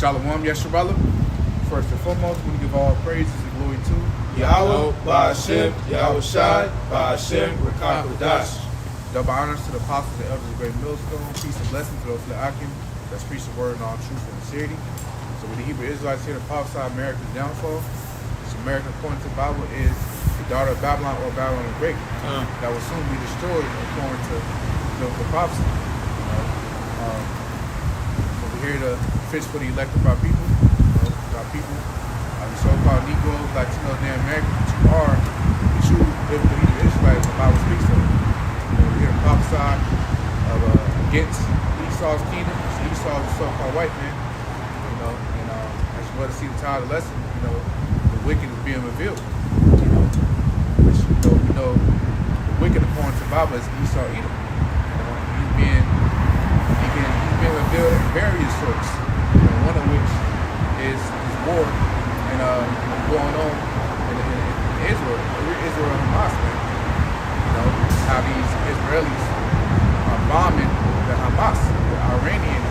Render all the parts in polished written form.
Shalom Yeshabala. First and foremost, we give all praises and glory to Yahweh, Ba'ashem, Yahweh Shai, Ba'ashem, Rekah Kodash. Double honors to the apostles and elders of Great Millstone. Peace and blessings to those Le'akim that's preach the word in all truth and sincerity. So with the Hebrew Israelites here to prophesy America's downfall, this American according to the Bible is the daughter of Babylon or Babylon the Great that will soon be destroyed according to the prophecy. So we're here to fish for the elect of our people. The so-called Negroes, Latinos, and Americans, but you are the true biblical Hebrew Israelites the Bible speaks of. We're here to prophesy against Esau's kingdom. So Esau is the so-called white man, and as you want to see the title of the lesson, the wicked is being revealed. Which we know the wicked according to the Bible is Esau Edom. He's being revealed in various sorts. One of which is war and going on in Israel and Hamas, man. How these Israelis are bombing the Hamas, the Iranian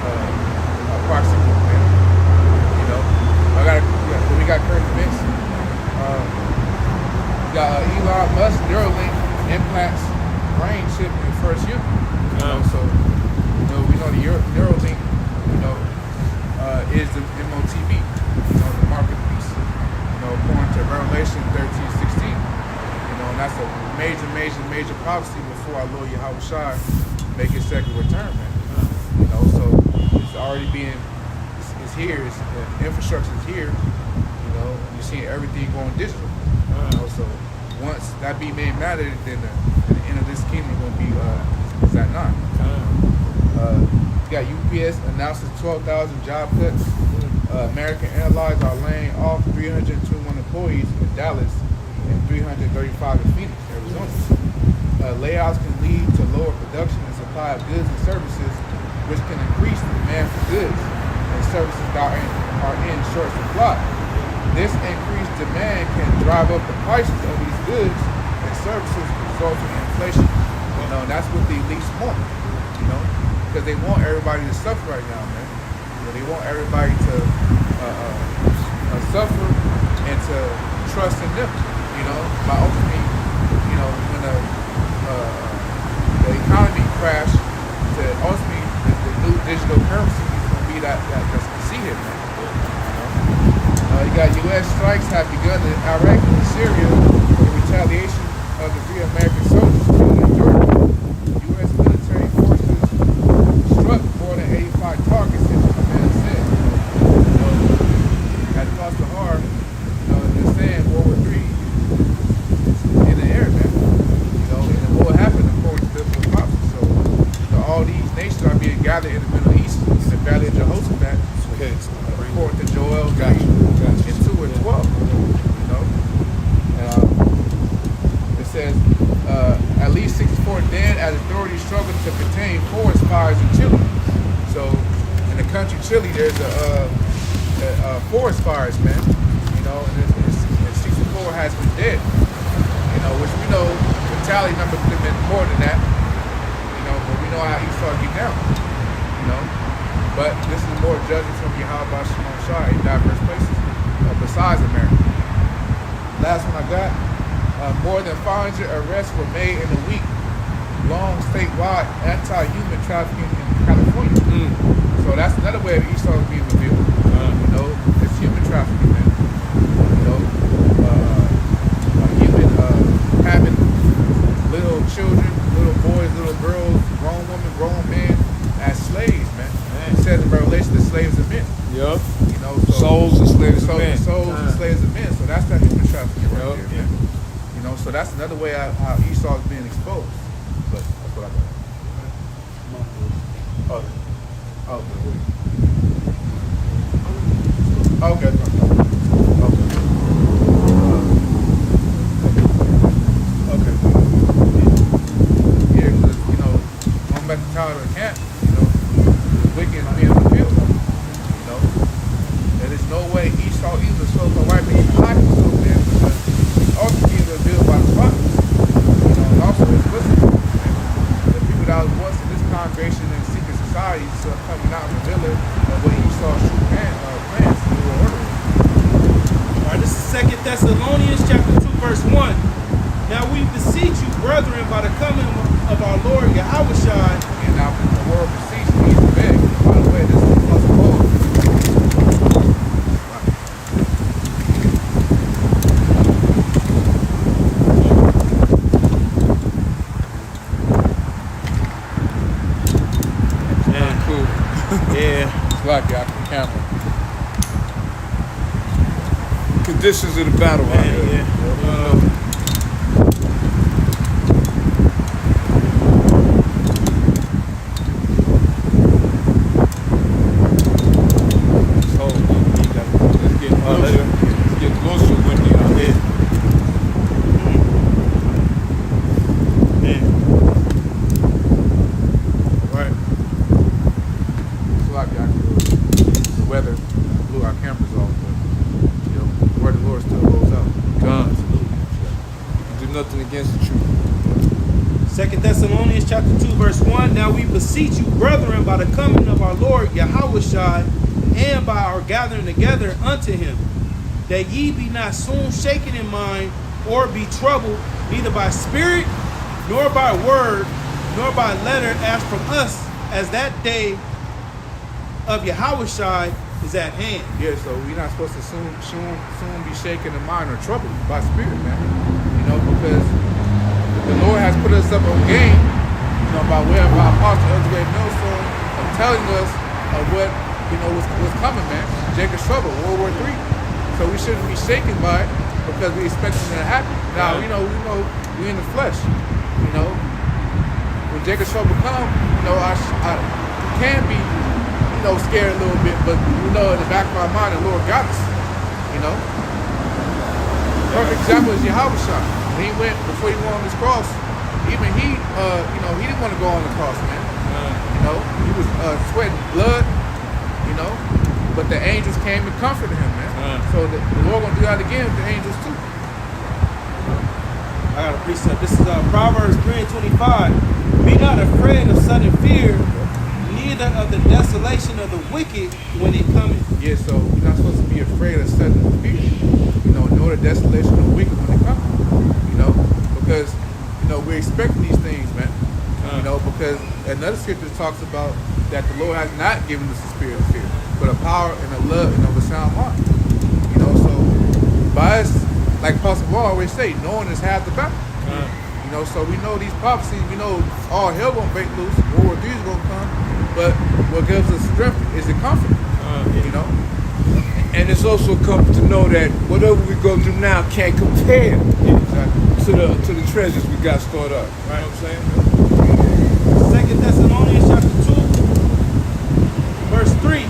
proxy group, man. We got current events. We got Elon Musk, Neuralink implants brain chip in first human. So we know the Neuralink, is the MOTB, the mark of the beast. According to Revelation 13:16. And that's a major prophecy before our Lord Yahweh Shai make his second return, man. So it's already being, it's here, the infrastructure is here, and you're seeing everything going digital. So once that be made matter, then the end of this kingdom going to be is at 9. You got UPS announces 12,000 job cuts. American Airlines are laying off 321 employees in Dallas and 335 in Phoenix, Arizona. Layoffs can lead to lower production and supply of goods and services, which can increase the demand for goods and services that are in short supply. This increased demand can drive up the prices of these goods and services, resulting in inflation. And that's what the elites want, because they want everybody to suffer right now, man. They want everybody to suffer and to trust in them, by ultimately, when the economy crash, to ultimately the new digital currency is going to be that's conceded, man. You got U.S. strikes have begun in Iraq and Syria in retaliation of the 3 American soldiers killed in Jordan. U.S. military forces struck more than 85 targets in the command said. At Costa Hard, they're saying World War III is in the air, man. And what will happen according to biblical prophecy. So, all these nations are being gathered in the Middle East in the Valley of Jehoshaphat, according to Joel 3 and 2 and 12. It says at least 64 dead as authorities struggle to contain forest fires in Chile. So in the country Chile, there's a forest fires, man. And 64 has been dead. Which we know the tally number could have been more than that. But we know how Esau get down. But this is more judgment from Yahweh Shai in diverse places besides America. Last one I got. More than 500 arrests were made in a week-long statewide anti-human trafficking in California. So that's another way of Esau being revealed. It's human trafficking, man. Human having little children, little boys, little girls, grown women, grown men as slaves, man. It says in Revelation, the slaves of men. Yep. Souls and slaves of men. Souls and slaves of men. So that's that human trafficking right there, man. So that's another way how Esau is being exposed. But that's what I got. Okay. Yeah, because going back to Tyler Camp, the wicked is being revealed. There is no way Esau either so-called white man even hide himself there, because he's also being revealed by the prophets. And also explicitly. The people that was once in this congregation in secret societies coming out and revealing what Esau's true Now we beseech you, brethren, by the coming of our Lord Yahushua. And now the word beseech means to beg. By the way, this is plus Paul. Yeah. Cool. Yeah. It's like y'all can camera. Conditions of the battle out Man, here. yeah. So, let's get closer. Let's get closer with you out here. Man. Right. It's like y'all can do it. The weather blew our cameras off, but you know, the word of the Lord still goes out. God. Absolutely. Do nothing against the truth. 2 Thessalonians chapter 2, verse 1. Now we beseech you, brethren, by the coming of our Lord Yahushua, and by our gathering together unto him, that ye be not soon shaken in mind, or be troubled, neither by spirit, nor by word, nor by letter, as from us, as that day of Yahushua is at hand. Yeah, so we're not supposed to soon be shaken in mind or troubled by spirit, man. You know, because the Lord has put us up on game, you know, by way of our apostle Elder Millstone, of telling us of what, you know, what's coming, man. Jacob's trouble, World War III. So we shouldn't be shaken by it because we expect it to happen. Now, you know, we in the flesh. You know, when Jacob's trouble come, you know, I can be, you know, scared a little bit, but you know, in the back of my mind, the Lord got us. You know, perfect example is Yahushua. When he went, before he went on this cross, even he, you know, he didn't want to go on the cross, man. You know, he was sweating blood. You know, but the angels came and comforted him, man. So the Lord gonna do that again with the angels too. I got a precept. This is Proverbs 3:25. Be not afraid of sudden fear, neither of the desolation of the wicked when it cometh. Yeah, so we're not supposed to be afraid of sudden fear. You know, nor the desolation of the wicked when they come. You know, because you know we're expecting these things, man. You know, because another scripture talks about that the Lord has not given us a spirit of fear, but a power and a love and of a sound mind. You know, so by us, like Apostle Paul always say, knowing is half the battle. You know, so we know these prophecies, we know all hell gonna break loose, World War III is gonna come, but what gives us strength is the comfort. You know? And it's also comfort to know that whatever we go through now can't compare Exactly. to the treasures we got stored up. You know what I'm saying? 2 Thessalonians chapter 2, verse 3.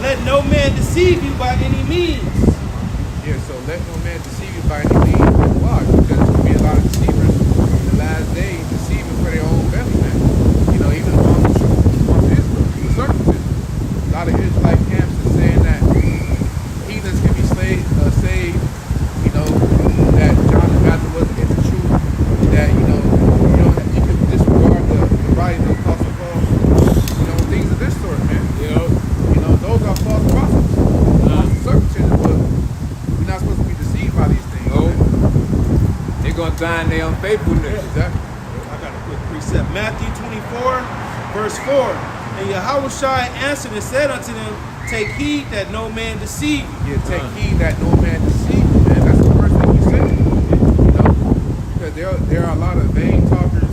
Let no man deceive you by any means. Yeah, so let no man deceive you by any means. Why? Because there's gonna be a lot of deceivers in the last days deceiving for their own belly, man. You know, even among Israel, the circumcision. A lot of Israelite camps are saying that heathens can be saved, you know, that John the Baptist wasn't in the truth, that, you know, you can disregard the writings of Apostle Paul, you know, things of this sort, man. You know, those are false prophets. Circumcision, but we're not supposed to be deceived by these things. No. Man. They're going to die in their unfaithfulness. Exactly. I got a quick precept. Matthew 24, verse 4. And Yahushua answered and said unto them, take heed that no man deceive you. Yeah, take heed that no man deceive you, man. That's the first thing you said. You know, because there are a lot of vain talkers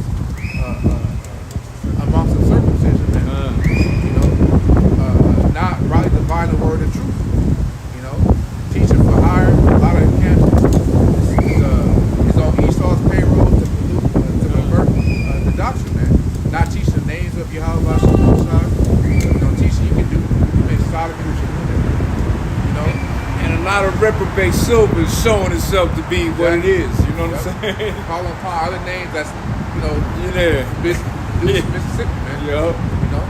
amongst the circumcision, man. You know, not rightly divine the word of truth. You know, teaching for hire. A lot of camps is on Esau's payroll to convert the doctrine, man. Not teaching the names of Yahweh, you know, teaching you can do Solomon with your women. You know, And a lot of reprobate silver is showing itself to be what it is. You know what I'm saying? calling upon other names that's, you know, Yeah. Mississippi, man. Yeah. You know.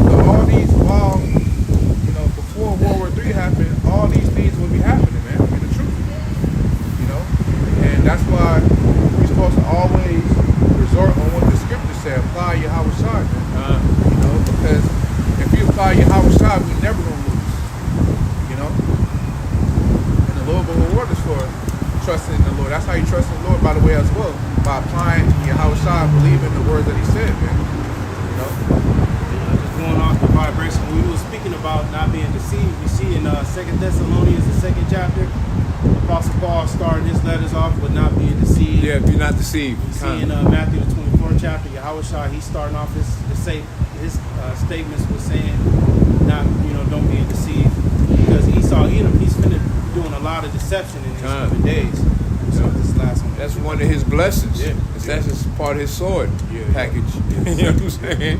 So all these, while, you know, before World War III happened, all these things will be happening, man, in the truth. You know? And that's why we're supposed to always resort on what the scriptures say, apply Yahushua, man. You know, because if you apply Yahushua, we never gonna being deceived. We see in 2 Thessalonians, the 2nd chapter, Apostle Paul starting his letters off with not being deceived. Yeah, be not deceived. We see in Matthew the 24th chapter, Yahushua, he's starting off his statements with saying, don't be deceived, because Esau Edom, he's finna be doing a lot of deception in these coming days. So this last one. That's one of his blessings. Yeah. That's just part of his sword package. Yeah. You know what I'm saying?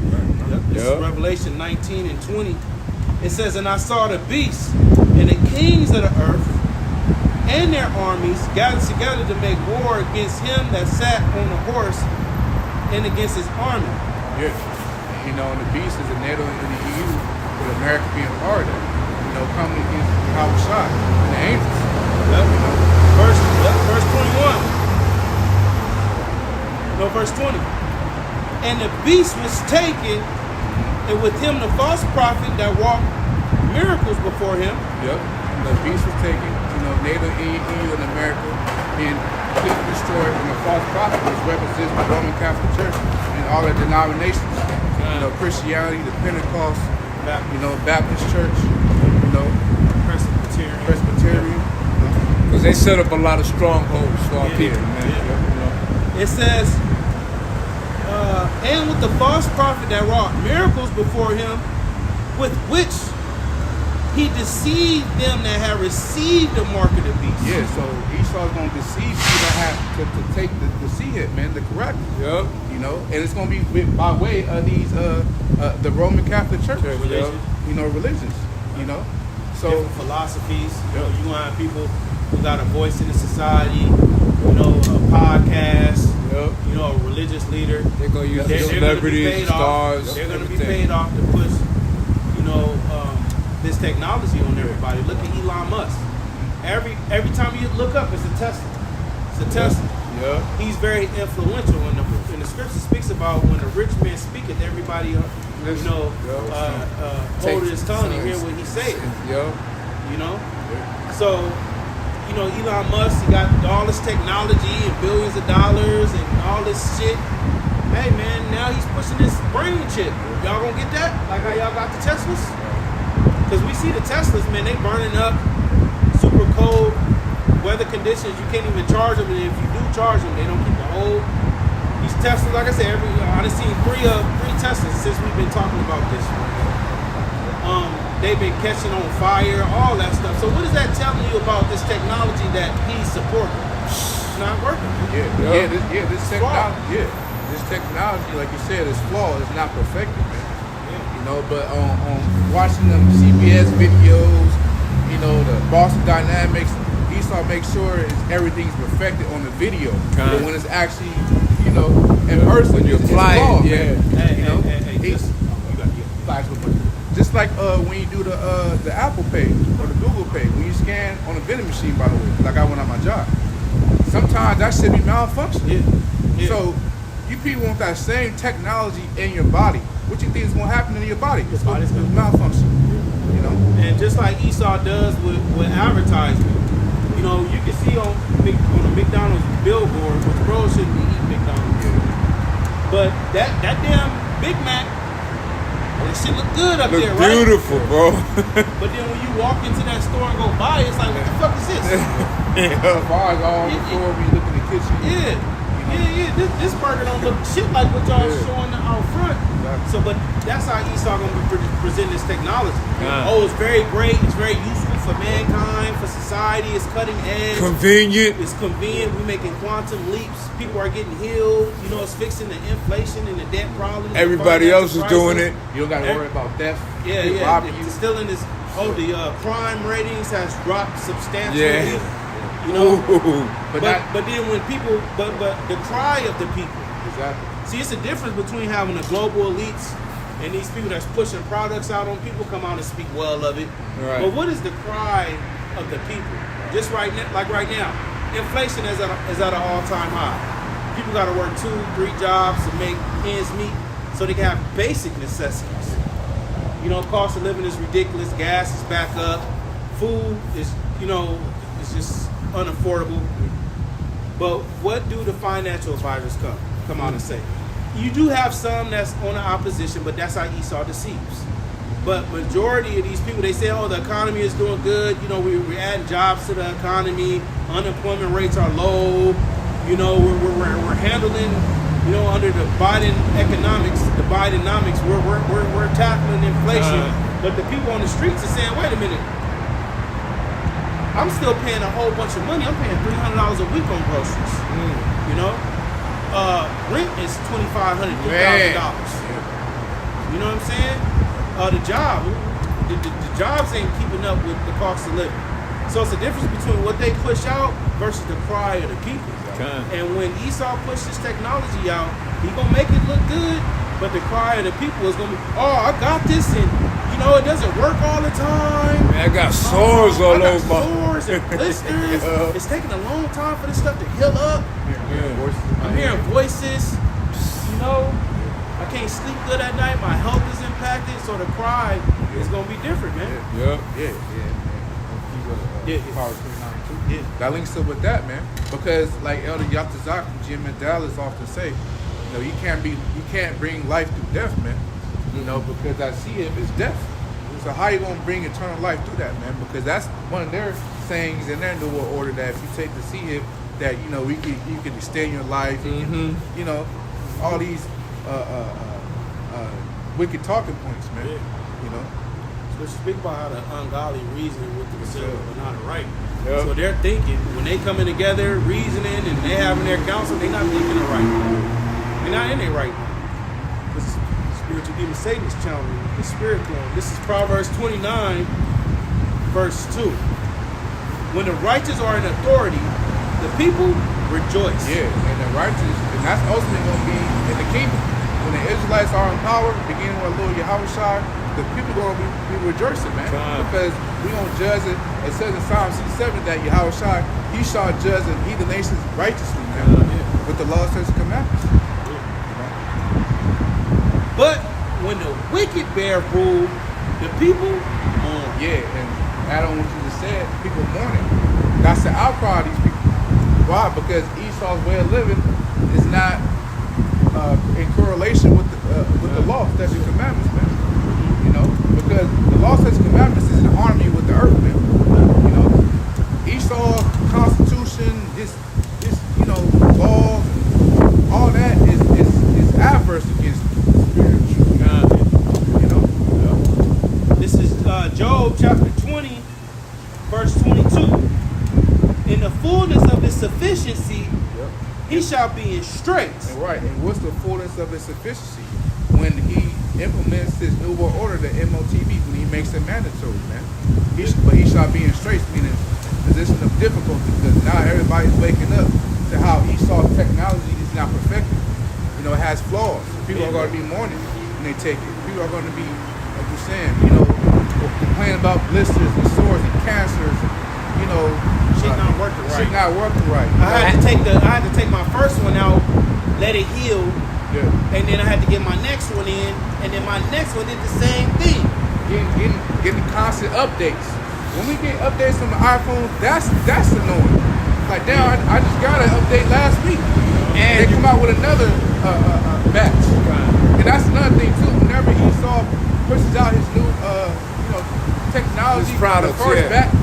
This is Revelation 19 and 20. It says, "And I saw the beasts and the kings of the earth and their armies gathered together to make war against him that sat on the horse and against his army." Yeah. You know, and the beast is a NATO in the EU, with America being part of that. You know, coming against Yahushua and the angels. Verse 21. No, verse 20. "And the beast was taken, and with him the false prophet that wrought miracles before him." Yep. The beast was taken, NATO, EU, and America being completely destroyed, and the false prophet, which represents the Roman Catholic Church and all the denominations. Christianity, the Pentecost, Baptist Church, Presbyterian. Because they set up a lot of strongholds for our people, man. Yeah. It says, "And with the false prophet that wrought miracles before him, with which he deceived them that had received the mark of the beast." Yeah, so Esau's going to deceive you that have to take the seed, man, the correct. Yep. And it's going to be by way of these the Roman Catholic Church, religions, So different philosophies. You gonna have people who got a voice in the society, a podcast, a religious leader. They're gonna use celebrities, stars. They're gonna be paid off to push, this technology on everybody. Look at Elon Musk. Every time you look up, it's a Tesla. It's a Tesla. Yeah. He's very influential. When the scripture speaks about when a rich man speaketh, everybody, hold his tongue and hear what he says. So, Elon Musk, he got all this technology and billions of dollars and all this shit. Hey, man, now he's pushing this brain chip. Y'all gonna get that? Like how y'all got the Teslas? Because we see the Teslas, man, they burning up, super cold weather conditions. You can't even charge them, and if you do charge them, they don't keep the whole. These Teslas, like I said, I've seen three Teslas since we've been talking about this. They've been catching on fire, all that stuff. So what is that telling you about this technology that he's supporting? It's not working. This technology, this technology, like you said, is flawed. It's not perfected, man. But on watching them CBS videos, the Boston Dynamics, Esau makes sure everything's perfected on the video. But when it's actually, in person, you're flying, just like when you do the Apple Pay or the Google Pay, when you scan on a vending machine, by the way, like I went on my job. Sometimes that shit be malfunctioning. So you people want that same technology in your body. What you think is going to happen in your body? It's going to malfunction. And just like Esau does with advertising, you can see on a McDonald's billboard, which bros shouldn't be eating McDonald's. But that damn Big Mac, that shit look good up there, right? Beautiful, bro. But then when you walk into that store and go buy it, it's like, what the fuck is this? Bars all on the floor when you look in the kitchen. This burger don't look shit like what y'all showing out front. So, but that's how Esau gonna present this technology. Oh, it's very great. It's very useful for mankind, for society. It's cutting edge. Convenient. It's convenient. We're making quantum leaps. People are getting healed. It's fixing the inflation and the debt problem. Everybody else is doing it. You don't got to worry about theft. It's still in this. The crime ratings has dropped substantially. But then when people, but the cry of the people. Exactly. See, it's a difference between having the global elites and these people that's pushing products out on people come out and speak well of it. Right. But what is the cry of the people? Just right now, inflation is at an all-time high. People got to work 2-3 jobs to make ends meet so they can have basic necessities. Cost of living is ridiculous. Gas is back up. Food is, it's just unaffordable. But what do the financial advisors come out and say? You do have some that's on the opposition, but that's how Esau deceives. But majority of these people, they say, oh, the economy is doing good. You know, we're adding jobs to the economy. Unemployment rates are low. You know, we're handling, you know, under the Bidenomics, we're tackling inflation. But the people on the streets are saying, wait a minute, I'm still paying a whole bunch of money. I'm paying $300 a week on groceries. You know, rent is $2,500, $3,000. You know what I'm saying? The jobs ain't keeping up with the cost of living. So it's a difference between what they push out versus the cry of the people. And when Esau pushed this technology out, he gonna make it look good, but the cry of the people is gonna be, oh, I got this, and you know it doesn't work all the time. Man, I got sores all over. Sores and blisters. It's taking a long time for this stuff to heal up. I'm hearing voices. You know, I can't sleep good at night. My health is impacted, so the cry is gonna be different, man. Power 29 too. That links up with that, man. Because like Elder Yatazak and Jim and Dallas often say, you know, you can't bring life through death, man. You know, because that seed is death. So how you gonna bring eternal life through that, man? Because that's one of their sayings in their New World Order, that if you take the seed, that you know you can extend your life. You can, you know, all these wicked talking points, man. You know. Let's speak about how the ungodly reason with themselves, but not right. So they're thinking, when they coming together, reasoning, and they having their counsel, they're not thinking the right. They're not in their right. Because spiritual demon Satan is challenging the spirit form. This is Proverbs 29, verse 2. When the righteous are in authority, the people rejoice. Yeah, and the righteous, and that's ultimately going to be in the kingdom. When the Israelites are in power, beginning with Lord Yahushua, the people going to be rejoicing, man. Because we going to judge it. It says in Psalm 67 that Yahushua, he shall judge and heed the nations righteously, man, with the laws, statutes, and commandments. But when the wicked bear rule, the people mourn. Yeah, and add on what you just said, people mourning. That's the outcry of these people. Why? Because Esau's way of living is not in correlation with the law, statutes, and commandments, man. You know, because the law, statutes, and commandments is in harmony with the earth, man. You know, Esau's constitution, this you know, laws, all that is adverse against spiritual. You know. This is Job chapter 20, verse 22. In the fullness of his sufficiency, he shall be in straits. And right, and what's the fullness of his sufficiency? When he implements his New World Order, the MOTB, when he makes it mandatory, man. But he shall be in straits, meaning position of difficulty, because now everybody's waking up to how Esau's technology is not perfected. You know, it has flaws. People are going to be mourning when they take it. People are going to be, like you're saying, you know, complaining about blisters and sores and cancers, you know, Shit not working right. Shit not working right. I had to take my first one out, let it heal, and then I had to get my next one in, and then my next one did the same thing. Getting constant updates. When we get updates on the iPhone, that's annoying. Like now, I just got an update last week, and they come out with another batch. And that's another thing too. Whenever Esau pushes out his new, you know, technology, his products,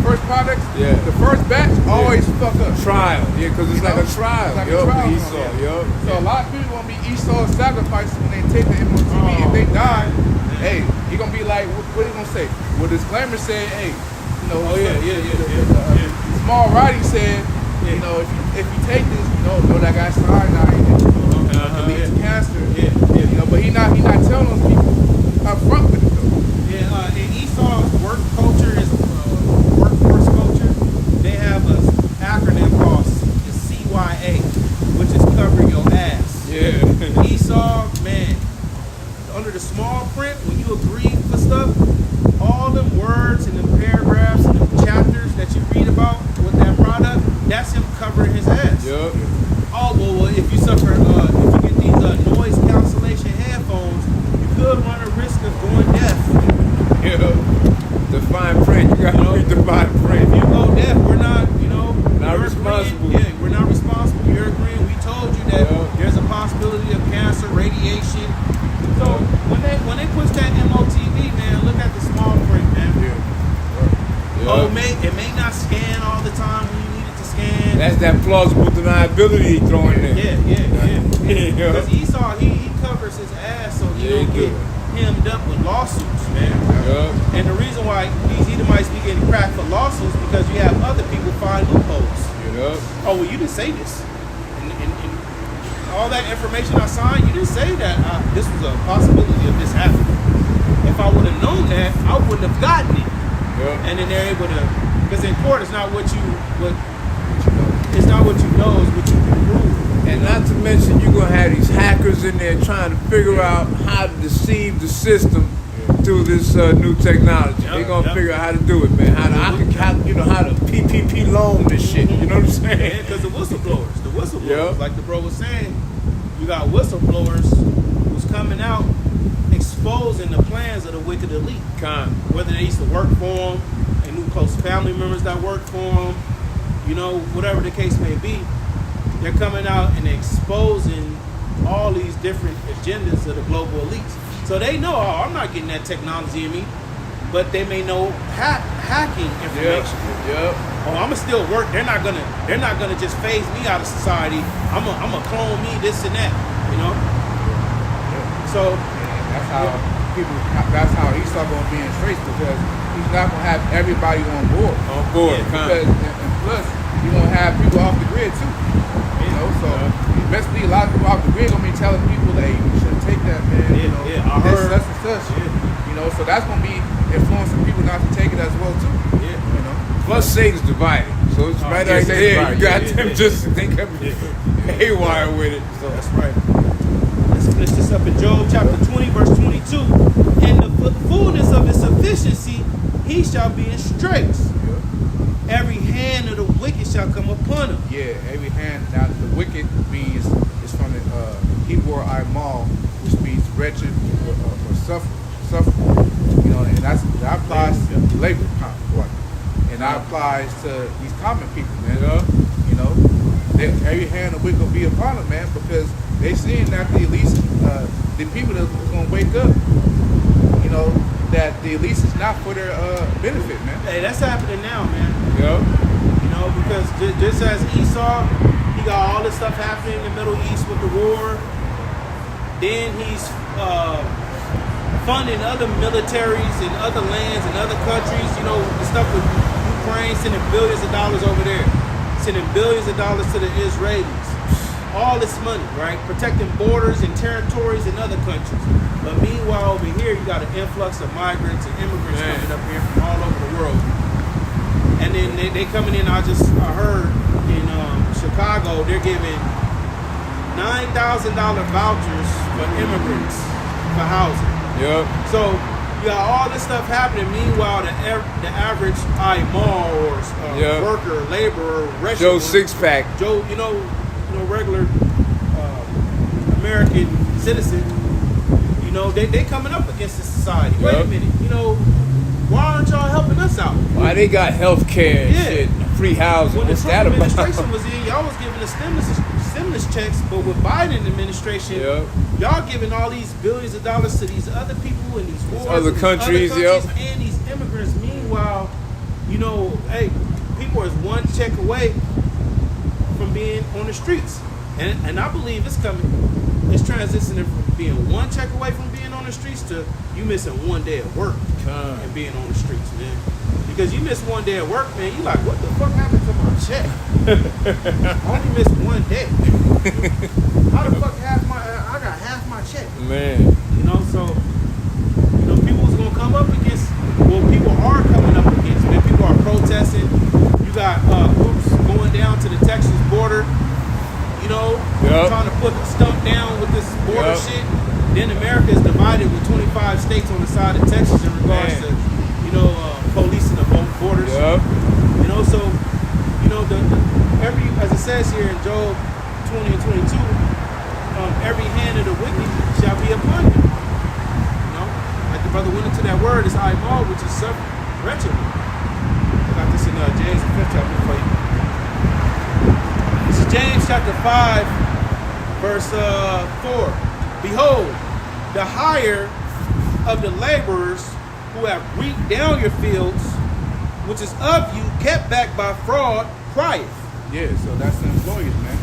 first products, the first batch always fuck up. Trial, because it's like a trial. It's like a trial. Esau, So a lot of people gonna be Esau's sacrifices when they take the MOTB. If they die, hey, he gonna be like, what he gonna say? Well, disclaimer said, hey, you know, small writing said, you know, if you take this, you know that got cyanide in it. It leads to cancer. You know, but he not telling those people up front with it though. In Esau's work culture, his workforce culture, they have an acronym called CYA, which is cover your ass. Esau, man, under the small print, when you agree for stuff, all them words and them paragraphs and them chapters that you read about with that product, that's him covering his ass. Oh, well, if you suffer, if you get these noise cancellation headphones, you could run a risk of going deaf. The fine print. You gotta read the fine print. If you go deaf, we're not, you know, not responsible. We're not responsible. You're agreeing. We told you that there's a possibility of cancer, radiation. So when they push that MOTV, man, look at the Oh, it may not scan all the time when you need it to scan. That's that plausible deniability he throwing there. Yeah. Yeah. Because Esau, he covers his ass so he Yeah, he don't get do. hemmed up with lawsuits, man. Yeah. And the reason why these Edomites be getting cracked for lawsuits because you have other people find loopholes. Yeah. Oh, well, you didn't say this. And all that information I signed, you didn't say that this was a possibility of this happening. If I would have known that, I wouldn't have gotten it. Yeah. And then they're able to, because in court, it's not what you it's not what you know, it's what you can prove. And not to mention, you're gonna have these hackers in there trying to figure out how to deceive the system through this new technology. They're gonna figure out how to do it, man. How to PPP loan this shit. You know what I'm saying? Yeah, because the whistleblowers, Yeah. like the bro was saying, you got whistleblowers who's coming out exposing the plans of the wicked elite. Whether they used to work for them, they knew close family members that worked for them, you know, whatever the case may be, they're coming out and exposing all these different agendas of the global elites. So they know, oh, I'm not getting that technology in me, but they may know hacking information. Yep. Oh, I'ma still work. They're not gonna just phase me out of society. I'ma clone me, this and that, you know. So That's how Esau gonna be in straits because he's not gonna have everybody on board. Because and plus you gonna have people off the grid too. You know, so basically a lot of people off the grid gonna be telling people, hey, you shouldn't take that, man. I heard such and such. You know, so that's gonna be influencing people not to take it as well too. Yeah. You know. Plus Satan's divided, so it's right out there. You got them just think of haywire with it. So that's right. Let's finish this up in Job chapter 20, verse 22. In the fullness of his sufficiency, he shall be in straits. Every hand of the wicked shall come upon him. Yeah, every hand. Now the wicked means it's from the Hebrew Imal, which means wretched or suffering. You know, and that applies to labor, and that applies to these common people, man. You know, every hand of the wicked will be upon them, man, because they seeing that the elites, the people that's gonna wake up, you know, that the elites is not for their benefit, man. Hey, that's happening now, man. Yep. You know, because just as Esau, he got all this stuff happening in the Middle East with the war. Then he's funding other militaries in other lands and other countries. You know, the stuff with Ukraine, sending billions of dollars over there, sending billions of dollars to the Israelis. All this money, right? Protecting borders and territories in other countries. But meanwhile, over here, you got an influx of migrants and immigrants coming up here from all over the world. And then they coming in, I heard in Chicago, they're giving $9,000 vouchers for immigrants for housing. Yep. So you got all this stuff happening. Meanwhile, the average IMAL or worker, laborer, restaurant, Joe Six-Pack, Joe, regular American citizen, you know, they coming up against the society. Wait a minute, you know, why aren't y'all helping us out? Why they got health care and shit, free housing? When What's the that Trump about? administration was in, y'all was giving the stimulus checks, but with Biden administration, y'all giving all these billions of dollars to these other people in these wars, other countries, and these immigrants. Meanwhile, you know, hey, people is one check away from being on the streets. And I believe it's coming. It's transitioning from being one check away from being on the streets to you missing one day at work and being on the streets, man. Because you miss one day at work, man, you like, what the fuck happened to my check? I only missed one day. How the fuck I got half my check? Man. You know, so, you know, people's gonna come up against, people are coming up against, man. People are protesting. You got groups going down to the Texas border, you know, trying to put the stump down with this border shit. Then America is divided with 25 states on the side of Texas in regards to, you know, policing the borders. You know, so, you know, as it says here in Job 20 and 22, every hand of the wicked shall be upon you. You know, like the brother went into that word, it's Imal, which is suffering, wretched. I got this in James the 5th chapter for you. This is James chapter 5, verse 4. Behold, the hire of the laborers who have reaped down your fields which is of you, kept back by fraud, crieth. Yeah, so that's the employees, man.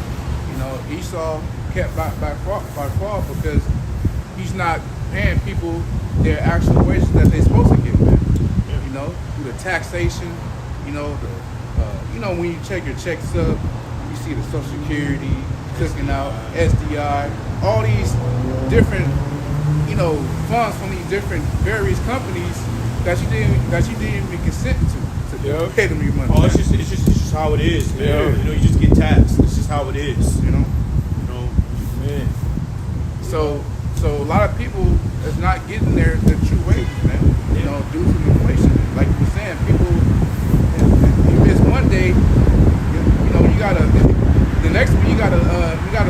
You know, Esau kept by fraud because he's not paying people their actual wages that they're supposed to get, man. Yeah. You know, through the taxation, you know, when you check your check stub, you see the Social Security, cooking out, SDI, all these different, you know, funds from these different various companies that you didn't even consent to pay them your money. Oh, it's just how it is, man. Yeah. You know, you just get taxed. It's just how it is. You know. Man. So a lot of people is not getting their true wages, man. You know, due to inflation. Like you were saying, people, you miss one day, you know, you gotta, the next week you gotta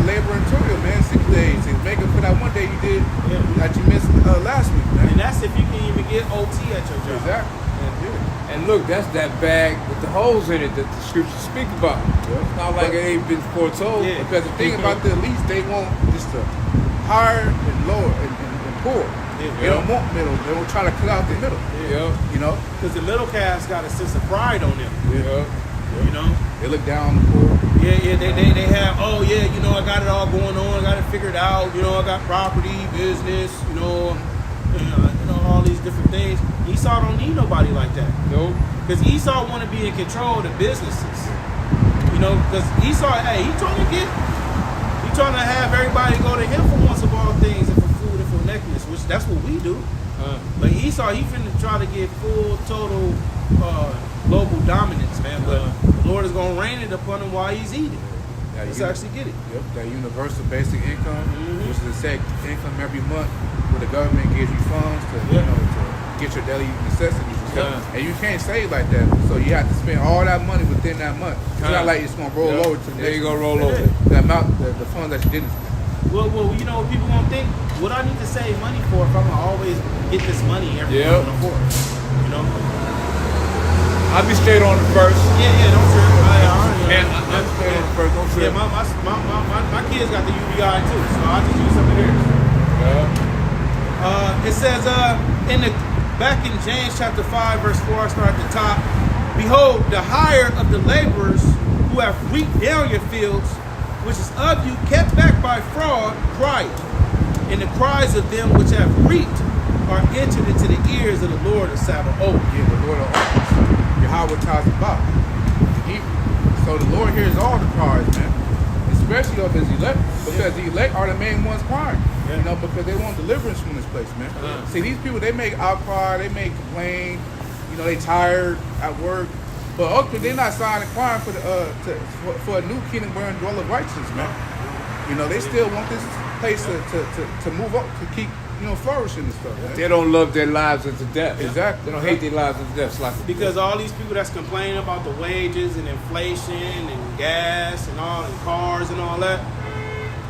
labor and toil, man, 6 days to make up for that one day you did that you missed last week, man. And that's if you can even get OT at your job. Exactly. And look, that's that bag with the holes in it that the scriptures speak about. It's not like it ain't been foretold. Yeah. Because the thing about the elites, they want just the higher and lower and poor. They don't want middle. They will try to cut out the middle. Yeah. You know? Because the middle class got a sense of pride on them. Yeah. You know? They look down on the poor. Yeah, they have, oh yeah, you know, I got it all going on, I got it figured out, you know, I got property, business, you know, all these different things. Esau don't need nobody like that. Nope. Because Esau want to be in control of the businesses. You know, because Esau, hey, he trying to have everybody go to him for once of all things and for food and for necklace, which that's what we do. But Esau, he finna try to get full, total global dominance, man. But the Lord is going to rain it upon him while he's eating. Yeah, Let's actually get it. Yep, that universal basic income, which is a set income every month, where the government gives you funds to, you know, to get your daily necessities. And you can't save like that, so you have to spend all that money within that month. It's not like it's gonna roll over to the next. You gonna roll over the amount, the funds that you didn't spend. Well, you know what people gonna think? What I need to save money for if I'm gonna always get this money every month on the fourth? You know? I'll be straight on the first. Yeah, don't trip. I'm straight on the first. Don't trip. Yeah, my kids got the UBI too, so I'll just use some of theirs. It says back in James chapter 5, verse 4, I start at the top. Behold, the hire of the laborers who have reaped down your fields, which is of you kept back by fraud, cried. And the cries of them which have reaped are entered into the ears of the Lord of Sabaoth. Yeah, the Lord of hosts, Yahweh Tazabah. So the Lord hears all the cries, man. Especially of his elect, because the elect are the main ones crying. You know, because they want deliverance from this place, man. See, these people, they make outcry, they make complain. You know, they tired at work, but ultimately they're not signing crying for a new kingdom wherein dwelleth righteousness, man. You know, they still want this place to move up, to keep, you know, flourishing and stuff. Man. They don't love their lives unto death. Exactly. They don't hate their lives unto death. Like because all these people that's complaining about the wages and inflation and gas and all and cars and all that,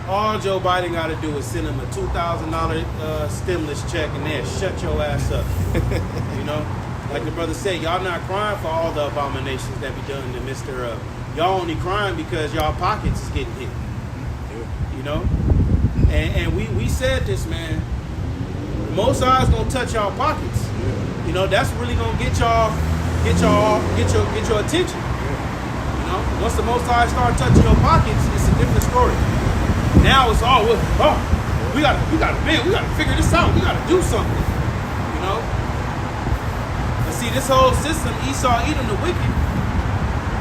all Joe Biden got to do is send him a $2,000 stimulus check and then shut your ass up. You know, like the brother said, y'all not crying for all the abominations that be done in the midst thereof. Y'all only crying because y'all pockets is getting hit. You know, and we said this, man. The Most High is gonna touch y'all pockets. You know, that's really gonna get your attention. You know, once the Most High start touching your pockets, it's a different story. Now it's all we gotta figure this out. We gotta do something. You know. But see, this whole system, Esau, Edom, the wicked,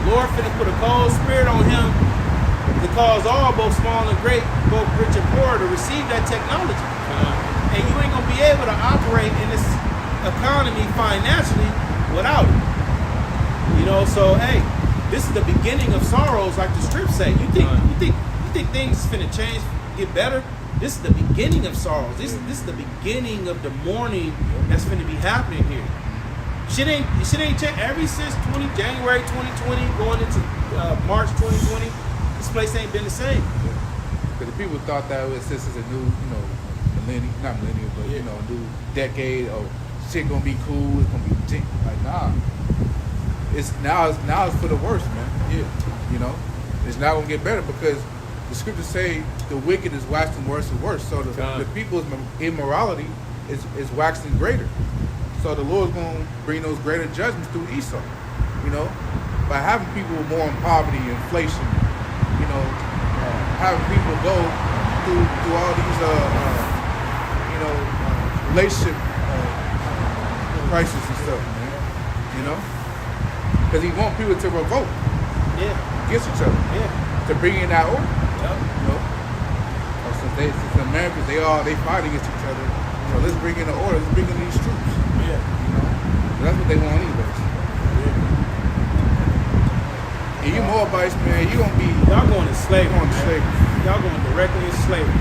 Lord finna put a cold spirit on him to cause all, both small and great, both rich and poor, to receive that technology. And you ain't gonna be able to operate in this economy financially without it. You know, so hey, this is the beginning of sorrows, like the scripts say. You think things is finna change, get better? This is the beginning of sorrows. This is the beginning of the mourning that's finna be happening here. Shit ain't changed ever since January 2020 going into March 2020. This place ain't been the same. Because the people thought that this is a new, you know, not millennium, but you know, new decade. Oh, shit gonna be cool. It's gonna be like nah. It's for the worst, man. Yeah, you know, it's not gonna get better because the scriptures say the wicked is waxing worse and worse. So the people's immorality is waxing greater. So the Lord's gonna bring those greater judgments through Esau. you know, by having people more in poverty, inflation, you know, having people go through all these, relationship crisis and stuff, man. You know, because he want people to revolt against each other, to bring in that order. You know, since America, they fight against each other. So let's bring in the order. Let's bring in these troops. You know, so that's what they want anyways. And you Moabites, man, you gonna be Y'all going to slavery. Y'all going directly into slavery.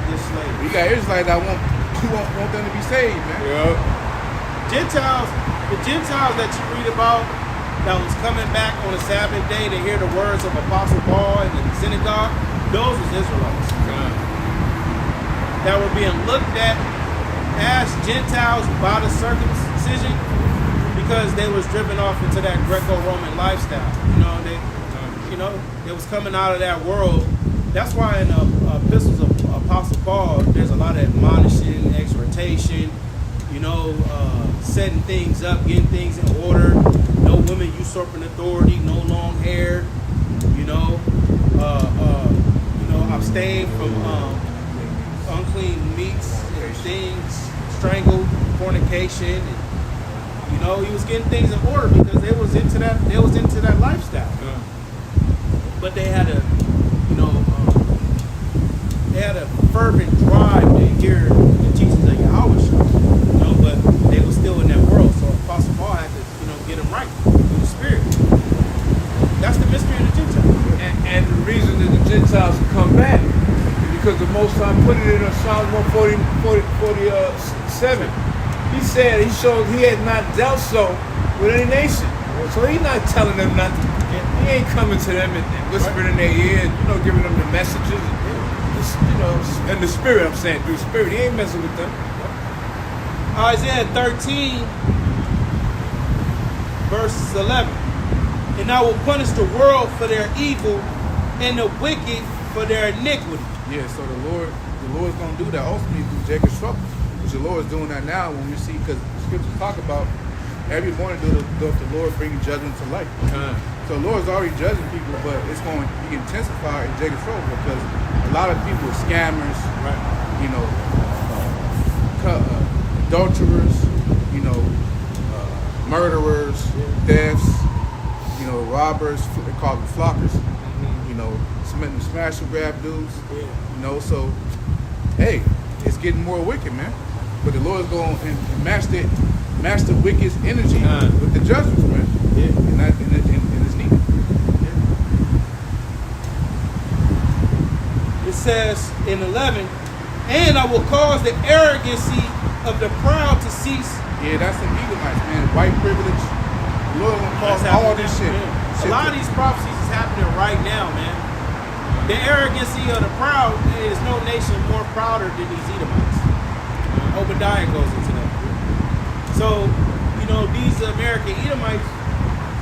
This slavery. You got Israelites that want them to be saved, man. Gentiles, the Gentiles that you read about that was coming back on the Sabbath day to hear the words of Apostle Paul in the synagogue, those was Israelites. That were being looked at as Gentiles by the circumcision because they was driven off into that Greco-Roman lifestyle. They was coming out of that world. That's why in the epistles of Apostle Paul, there's a lot of admonishing, exhortation, setting things up, getting things in order. No women usurping authority, no long hair. Abstain from unclean meats and things, strangled, fornication. And, he was getting things in order because they was into that lifestyle. But they had a fervent drive to hear the teachings of Yahweh, but they were still in that world. So Apostle Paul had to, get them right through the Spirit. That's the mystery of the Gentiles. And the reason that the Gentiles come back is because the Most High put it in Psalm 147. He showed he had not dealt so with any nation. So he's not telling them nothing. He ain't coming to them and whispering in their ear, giving them the messages. In the Spirit, I'm saying, through the Spirit. He ain't messing with them. Isaiah 13, verse 11. And I will punish the world for their evil and the wicked for their iniquity. Yeah, so the Lord's going to do that ultimately through Jacob's trouble. Which the Lord's doing that now when we see, because the scriptures talk about every morning doth the Lord bring judgment to light. So the Lord's already judging people, but it's going to be intensified in Jacob's trouble because a lot of people are scammers, adulterers, murderers, thefts, robbers, they call them flockers, smash and grab dudes, so, hey, it's getting more wicked, man. But the Lord's going and match the wicked's energy with the judgments, man. And it's needed. It says in 11, and I will cause the arrogancy of the proud to cease. Yeah, that's the Edomites, man. White privilege. The Lord gonna cause all this shit. A lot of these prophecies is happening right now, man. The arrogancy of the proud, there's no nation more prouder than these Edomites. Obadiah goes into that. So, these American Edomites,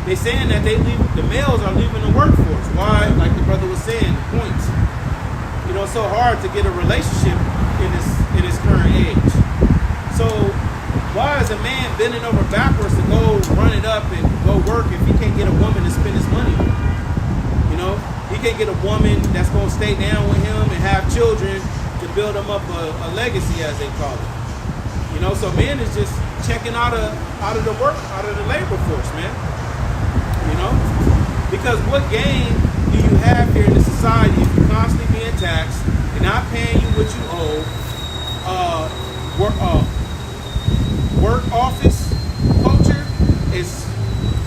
they saying that the males are leaving the workforce. Why? Like the brother was saying, the points. It's so hard to get a relationship in this current age. So, why is a man bending over backwards to go run it up and go work if he can't get a woman to spend his money on? He can't get a woman that's going to stay down with him and have children to build him up a legacy, as they call it. So man is just checking out of the labor force, man. Because what gain do you have here in the society if you're constantly being taxed and not paying you what you owe? Work office culture is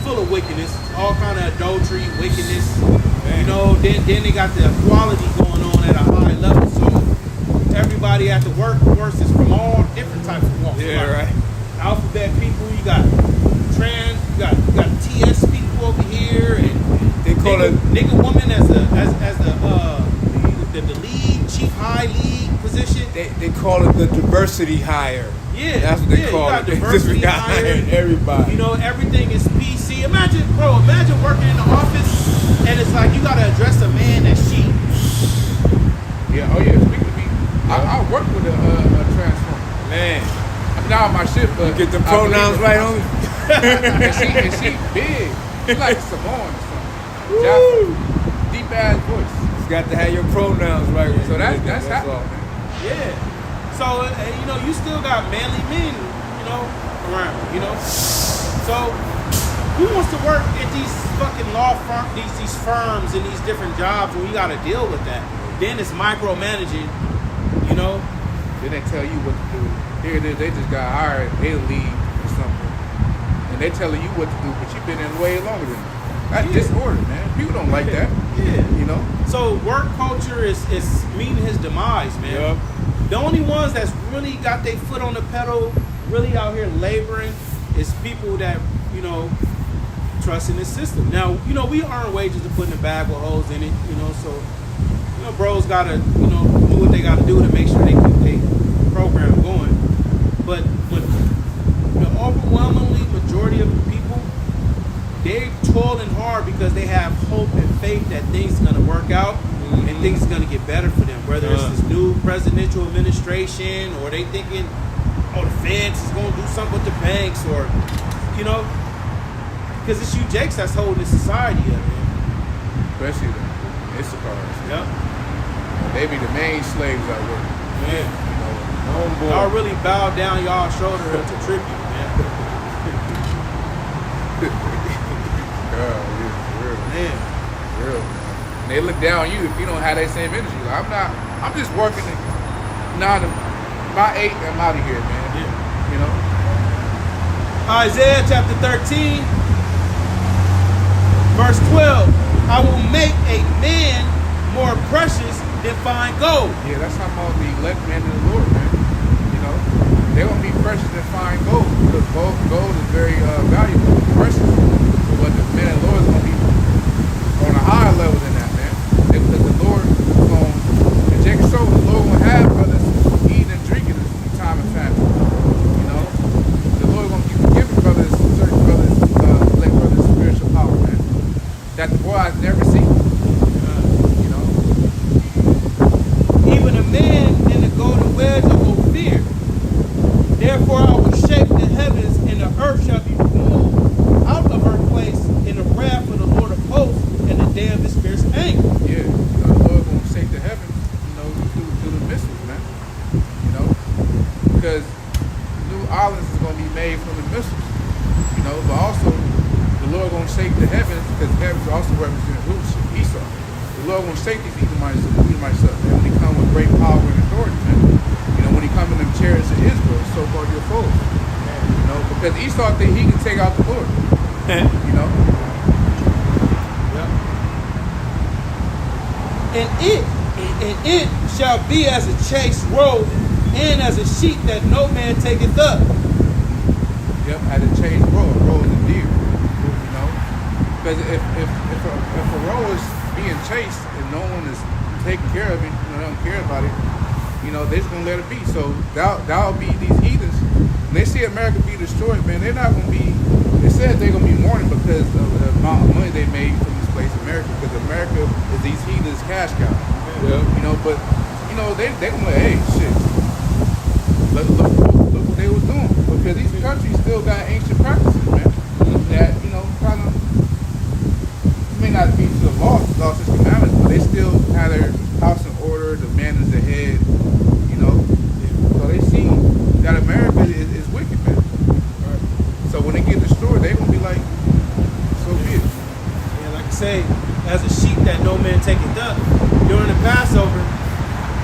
full of wickedness, all kind of adultery, wickedness. Then they got the equality going on at a high level. So everybody at the workforce is from all different types of walks. Yeah, right. Alphabet people, you got trans, you got TS people over here, and they call nigga woman as the lead, chief high lead position. They call it the diversity hire. Yeah, that's what they call it. They just got hiring everybody. Everything is PC. Imagine working in the office and it's like you gotta address a man that's she. Yeah, speaking to me, I work with a transformer. Man. I'm not on my shift, but you get the pronouns right on. and she big. She like Samoan or something. Jaffa. Deep ass voice. You got to have your pronouns right. So that's happening. all. Yeah. So you still got manly men, around, So who wants to work at these fucking law firms, these firms and these different jobs where you got to deal with that? Then it's micromanaging, Then they tell you what to do. Here it is, they just got hired, they leave or something. And they telling you what to do, but you've been in way longer than them. That's disorder, man. People don't like that. Yeah. So work culture is meeting his demise, man. Yep. The only ones that's really got their foot on the pedal, really out here laboring, is people that, trust in this system. Now, we earn wages to put in a bag with holes in it, so, bros gotta, do what they gotta do to make sure they keep their program going. But the overwhelmingly majority of the people, they're toiling hard because they have hope and faith that things are gonna work out and things are gonna get better for them. Whether it's this new presidential administration or they thinking, the feds is gonna do something with the banks or, because it's you Jakes that's holding the society up, man. Especially the Issachars. Yep. They be the main slaves at work. Man. Homeboy. Y'all really bow down y'all shoulder to tribute, man. Real. Man. Real. And they look down on you if you don't have that same energy. Like, I'm just working it. By 8, I'm out of here, man. Yeah. Isaiah chapter 13, verse 12. I will make a man more precious than fine gold. Yeah, that's how about the elect men of the Lord, man. They're going to be precious than fine gold because gold is very valuable, precious. But the men of the Lord is going to be on a higher level than that, man. Because the Lord is going to, and Jacob showed the Lord will have brothers eating and drinking in time and famine. The Lord is going to keep giving brothers, certain brothers, elect brothers, spiritual power, man. That the boy has never seen. Even a man in the golden wedge of Ophir. Therefore I will shake the heavens, and the earth shall be removed out of her place in the wrath of the Lord of hosts and the day of his fierce anger. Yeah, the Lord gonna shake the heavens, through the missiles, man. Because new islands is gonna be made from the missiles. But also the Lord gonna shake the heavens because the heavens also represent Esau. The Lord gonna shake these Edomites up, man. When he come with great power and authority, man. When he come in them chariots of Israel, so far your foes. Because Esau think he can take out the Lord. Yeah. And it shall be as a chased roe and as a sheep that no man taketh up. Yep, had to change roe is a deer. Because if a roe is being chased and no one is taking care of it, they don't care about it, they're just gonna let it be. So that'll be these heathens. When they see America be destroyed, man, they're not gonna be. They said they're gonna be mourning because of the amount of money they made from this place, America. Because America is these heathens' cash cow. Yeah. But they gonna like, hey, shit. Look what they was doing because these countries still got ancient practices, man. That kind of may not be to the law, its commandments, but they still have their house in order, the man is the head. So they see that America is wicked, man. Right. So when they get destroyed, they gonna be like, so be it. Yeah, like I say, as a sheep that no man taketh up, during the Passover,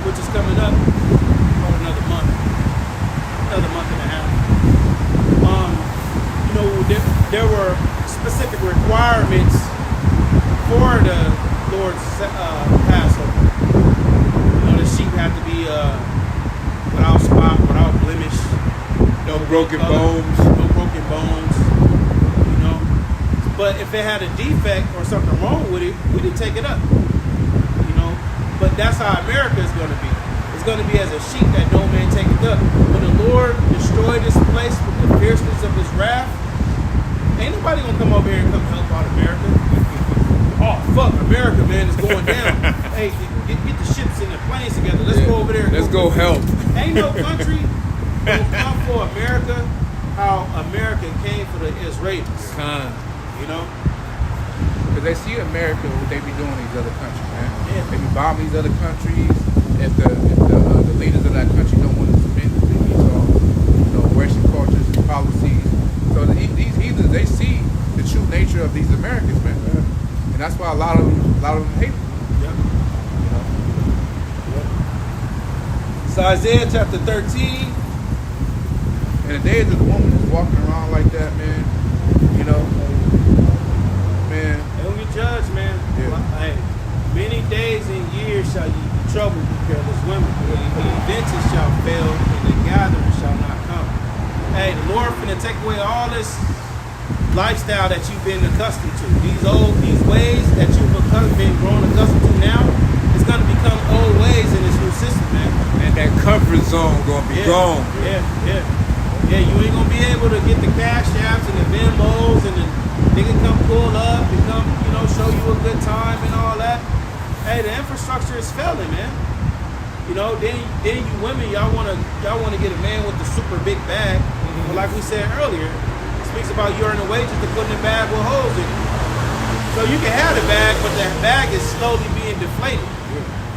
which is coming up about another month and a half. There were specific requirements for the Lord's Passover. The sheep had to be without spot, without blemish, No broken bones. no broken bones. But if it had a defect or something wrong with it, we didn't take it up. But that's how America is going to be. It's going to be as a sheep that no man taketh up. When the Lord destroyed this place with the fierceness of his wrath, ain't nobody gonna come over here and come help out America. Oh fuck, America, man, is going down. Hey, get the ships and the planes together. Let's go over there. Let's go help. Ain't no country gonna come for America how America came for the Israelis. Con. You know? Because they see America, what they be doing in these other countries, man. Yeah. They be bombing these other countries. If the leaders of that country don't want to submit to these, Western cultures and policies, so these heathens, they see the true nature of these Americans, man. And that's why a lot of them hate them. Yep. You know? So Isaiah chapter 13. And the days of the woman is walking around like that, man. You know, man. They don't get judged, man. Yeah. Hey, many days and years shall ye be troubled, you careless women. For the inventions shall fail, and the gathering shall not come. Hey, the Lord finna take away all this lifestyle that you've been accustomed to. These ways that you've been grown accustomed to now, it's gonna become old ways in this new system, man. And that comfort zone gonna be gone. Yeah, you ain't gonna be able to get the cash apps and the Venmos and the nigga come pull up and come, show you a good time and all that. Hey, the infrastructure is failing, man. Then you women, y'all wanna get a man with the super big bag. But like we said earlier, it speaks about you earning wages to put in a bag with holes in it. So you can have the bag, but that bag is slowly being deflated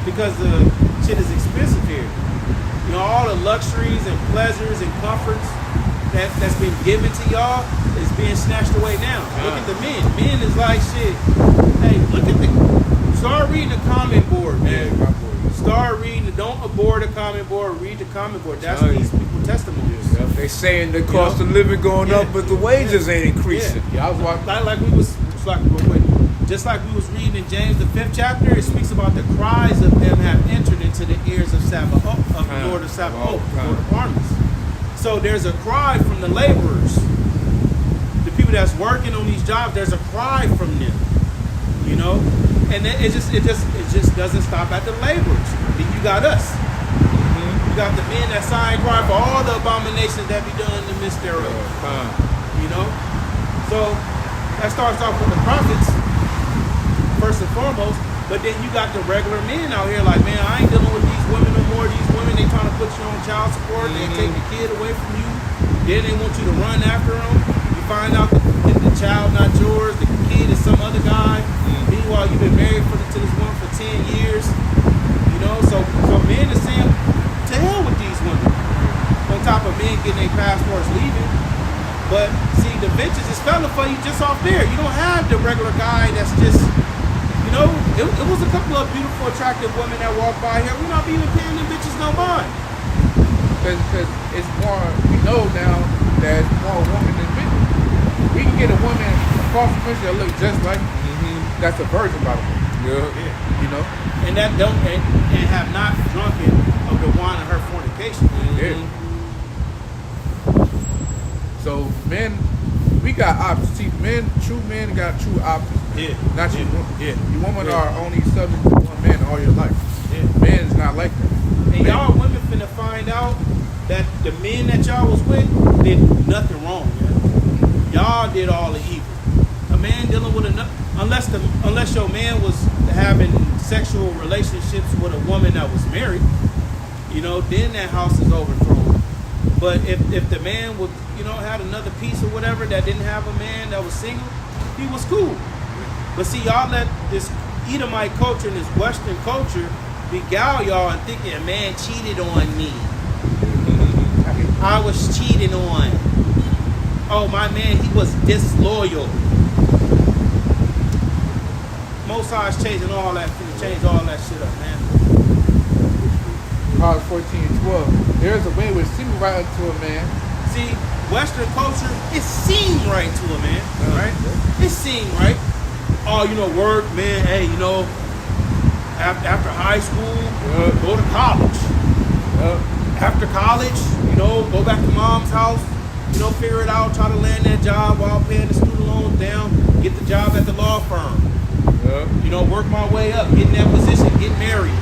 because the shit is expensive here. All the luxuries and pleasures and comforts that's been given to y'all is being snatched away now. Look at the men. Men is like shit. Hey, start reading the comment board, man. Start reading. Don't abhor the comment board. Read the comment board. That's these people's testimonies. Yeah. They saying the cost of living going up, but the wages ain't increasing. Yeah, I was watching. Just like we was reading in James the 5th chapter, it speaks about the cries of them have entered into the ears of Sabaoth, of the Lord of Sabaoth, Lord of armies. So there's a cry from the laborers, the people that's working on these jobs. There's a cry from them, and then it just doesn't stop at the laborers. Then you got us. You got the men that sigh and cry for all the abominations that be done in the midst thereof. So that starts off with the prophets first and foremost, but then you got the regular men out here like, man, I ain't dealing with these women no more. These women, they trying to put you on child support. They take the kid away from you. Then they want you to run after them. You find out that the child not yours, the kid is some other guy. Meanwhile, you've been married to this woman for 10 years. So men are saying, to hell with these women. On top of men getting their passports leaving. But see, the bitches is fella for you just off there. You don't have the regular guy that's just, it was a couple of beautiful, attractive women that walked by here. We're not even paying them bitches no mind. Because it's more, we know now that it's more woman than men. We can get a woman across the country that looks just like that's a virgin, by the way. And that and have not drunken of the wine of her fornication. So men, we got options. See, true men got true options. Not you women. You women are only subject to one man all your life. Men is not like that. And y'all women finna find out that the men that y'all was with did nothing wrong, man. Y'all did all the evil. A man dealing with unless your man was having sexual relationships with a woman that was married, then that house is overthrown. But if the man was, had another piece or whatever that didn't have a man that was single, he was cool. But see, y'all let this Edomite culture and this Western culture beguile y'all and thinking a man cheated on me. I was cheated on. Oh, my man, he was disloyal. Most High's changing all that, change all that shit up, man. Proverbs 14:12. There is a way which seems right unto a man. See, Western culture, it seemed right to a man, right? It seemed right. Oh, work, man, hey, after high school, go to college. After college, go back to mom's house, figure it out, try to land that job while paying the student loans down, get the job at the law firm. Work my way up, get in that position, get married.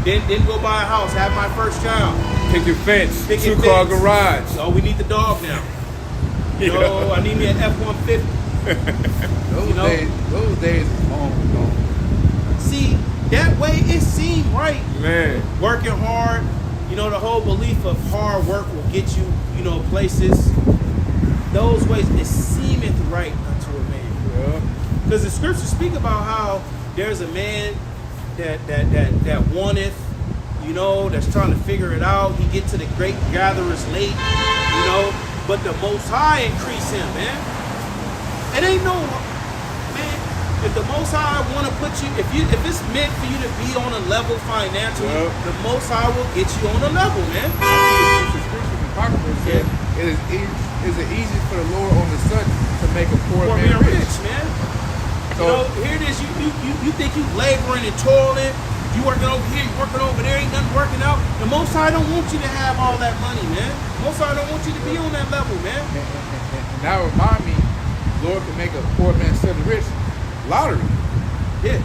Then go buy a house, have my first child. Picket fence, two-car garage. Oh, we need the dog now. I need me an F-150. Those days is long gone. See, that way it seemed right. Man. Working hard, the whole belief of hard work will get you, places. Those ways it seemeth right unto a man. Yeah. Because the scriptures speak about how there's a man that wanteth, that's trying to figure it out. He get to the great gatherers late, but the Most High increase him, man. It ain't no, man. If the Most High want to put you, if it's meant for you to be on a level financially, the Most High will get you on a level, man. The scripture in Proverbs said, is it easy for the Lord on the sun to make a poor man rich, man? So, here it is. You think you laboring and toiling. You working over here, you working over there. Ain't nothing working out. The Most High don't want you to have all that money, man. The Most High don't want you to be on that level, man. And that remind me, Lord can make a poor man suddenly rich. Lottery. Yeah.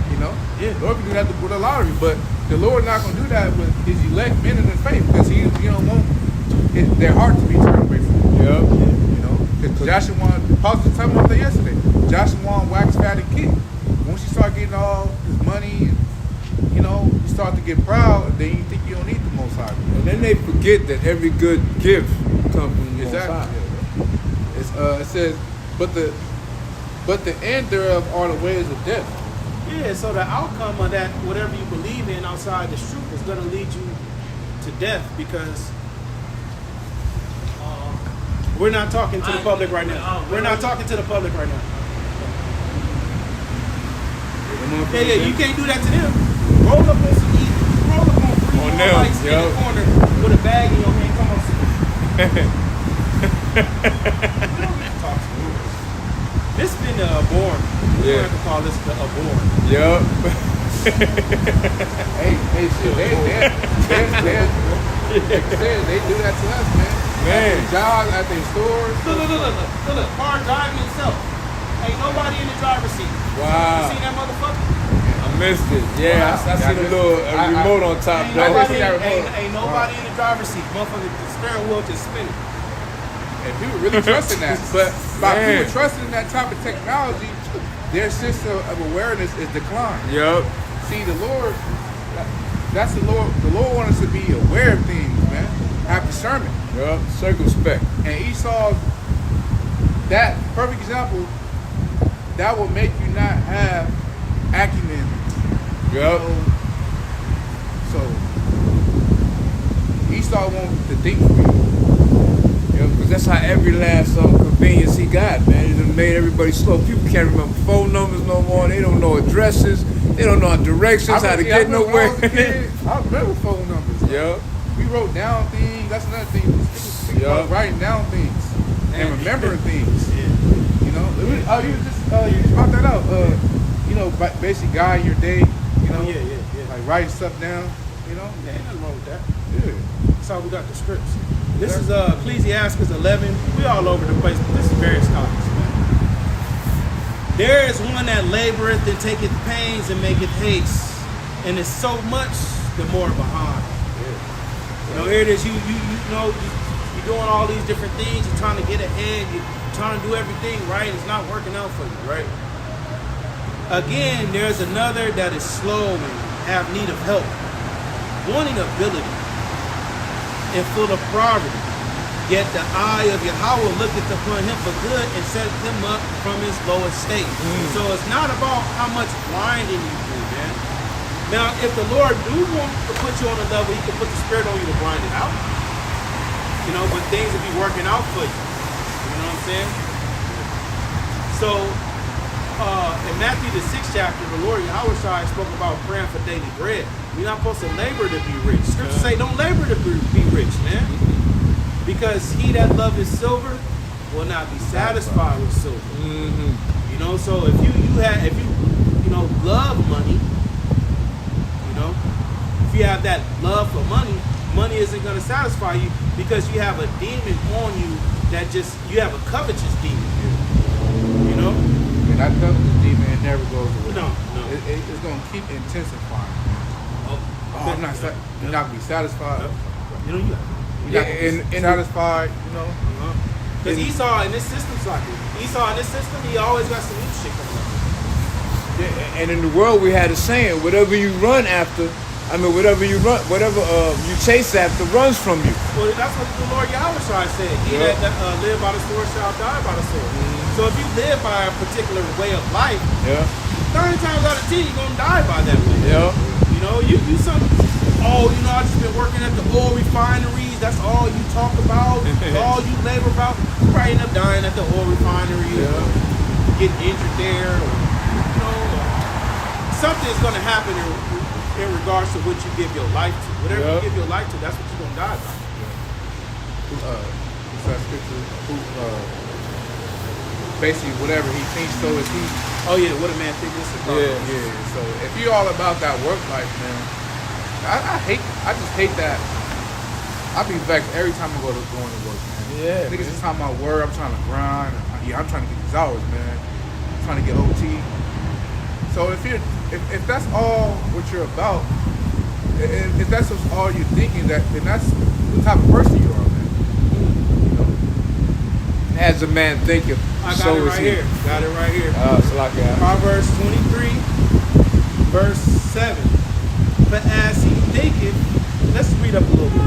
Yeah. Lord can do that with a lottery, but the Lord not gonna do that with his elect men in the faith, because he don't want their heart to be turned away from him. Because Joshua, Paul was telling me about that yesterday. Joshua waxed fat and kick. Once you start getting all his money and you start to get proud, then you think you don't need the Most High. And then they forget that every good gift comes from the Most High. It says, but the end thereof are the ways of death. Yeah, so the outcome of that, whatever you believe in outside this truth, is going to lead you to death, because we're not talking to the public right now. We're not talking to the public right now. Yeah, you can't do that to them. Roll up on some easy. Roll up on 3 more them, lights in the corner with a bag in your hand. Come on, sit. We don't need to talk to you. This been boring. We don't have to call this a boring. Yup. Hey, shit, they do that to us, man. Man. At their jobs, at their stores. Look. Car driving itself. Ain't nobody in the driver's seat. Wow. You seen that motherfucker? I missed it. Yeah, Wow. I see the little remote on top, Ain't though. nobody in the driver's seat. Motherfucker, the steering wheel just spinning. And people really trust in that. But by Man. people trusting in that type of technology, their system of awareness is declined. Yup. See, the Lord, that's the Lord. The Lord wants us to be aware of things, man. Have discernment. Yup. Circumspect. And Esau, that perfect example, that will make you not have acumen. Yup. So Esau wants to think for you. Because that's how every last convenience he got, man. It done made everybody slow. People can't remember phone numbers no more. They don't know addresses. They don't know directions, how to get nowhere. I remember phone numbers. Yup. We wrote down things. That's another thing. Think about writing down things and remembering things. You just brought that out. Basically guide your day. Like writing stuff down. Ain't nothing wrong with that. Yeah. That's how we got the scripts. This is Ecclesiastes 11. We all over the place, but this is various topics, man. There is one that laboreth and taketh pains and maketh haste, and is so much the more behind. Here it is. You're doing all these different things. You're trying to get ahead. You're trying to do everything right. It's not working out for you, right? Again, there's another that is slow and have need of help, wanting ability, and full of poverty. Yet the eye of Yahweh looketh upon him for good and set him up from his low estate. So it's not about how much grinding you do, man. Now, if the Lord do want to put you on a level, he can put the spirit on you to grind it out. But things will be working out for you. You know what I'm saying? So, in Matthew the 6th chapter, the Lord Yahweh spoke about praying for daily bread. We're not supposed to labor to be rich. Scripture say don't labor to be rich, man. Because he that loveth silver will not be satisfied with silver. Mm-hmm. So if you love money, if you have that love for money, money isn't going to satisfy you, because you have a demon on you that you have a covetous demon. And that covetous demon, it never goes away. No. It's going to keep intensifying. I'm not. You're not going to be satisfied. You're not going to be satisfied. Because Esau in this system's like it. Esau in this system, he always got some new shit coming up. Yeah, and in the world we had a saying, whatever you run after, I mean, whatever you run, whatever you chase after runs from you. Well, that's what the Lord Yahweh said. He Yep. that live by the sword shall die by the sword. So if you live by a particular way of life, Yeah. 30 times out of 10, you're going to die by that way. Yeah. You know, you some, oh, you know, I just been working at the oil refineries. That's all you talk about. That's all you labor about. You probably end up dying at the oil refinery. Yeah. Or getting injured there. Or, you know, something's going to happen in regards to what you give your life to. Whatever Yeah. you give your life to, that's what you're going to die by. It's that scripture. Basically, whatever he thinks, so is he. Oh, yeah, what a man think this is. Yeah. So if you're all about that work life, man, I just hate that. I be vexed every time I go into work, man. Yeah, Niggas man. just talking about work. I'm trying to grind. I'm trying to get these hours, man. I'm trying to get OT. So if that's all what you're about, if that's all you're thinking, then that's the type of person you are, man. You know? As a man thinketh, I got so it is right he. here. Got it right here. So like Proverbs 23, verse 7. But as he thinketh, let's read up a little bit.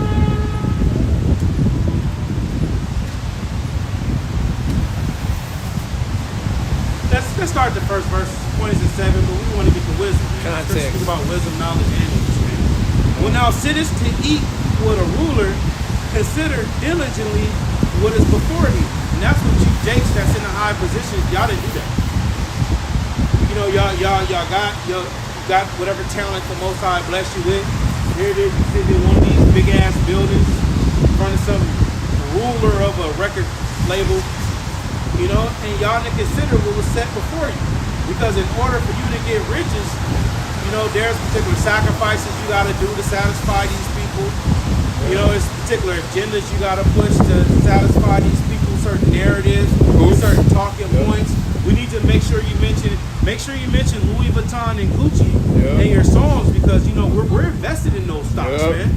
Let's start the first verse, 20 and 7, but we want to get the wisdom. Context. Speak about wisdom, knowledge, and understanding. When thou sittest to eat with a ruler, consider diligently what is before thee. And that's what you jakes that's in a high position, y'all didn't do that. You know, y'all got whatever talent the Most High blessed you with. Here it is, you sitting in one of these big ass buildings in front of some ruler of a record label, you know, and y'all didn't consider what was set before you. Because in order for you to get riches, you know, there's particular sacrifices you got to do to satisfy these people. You know, there's particular agendas you got to push to satisfy these people, certain narratives, certain talking points. We need to make sure you mention Louis Vuitton and Gucci in your songs, because you know we're invested in those stocks, man.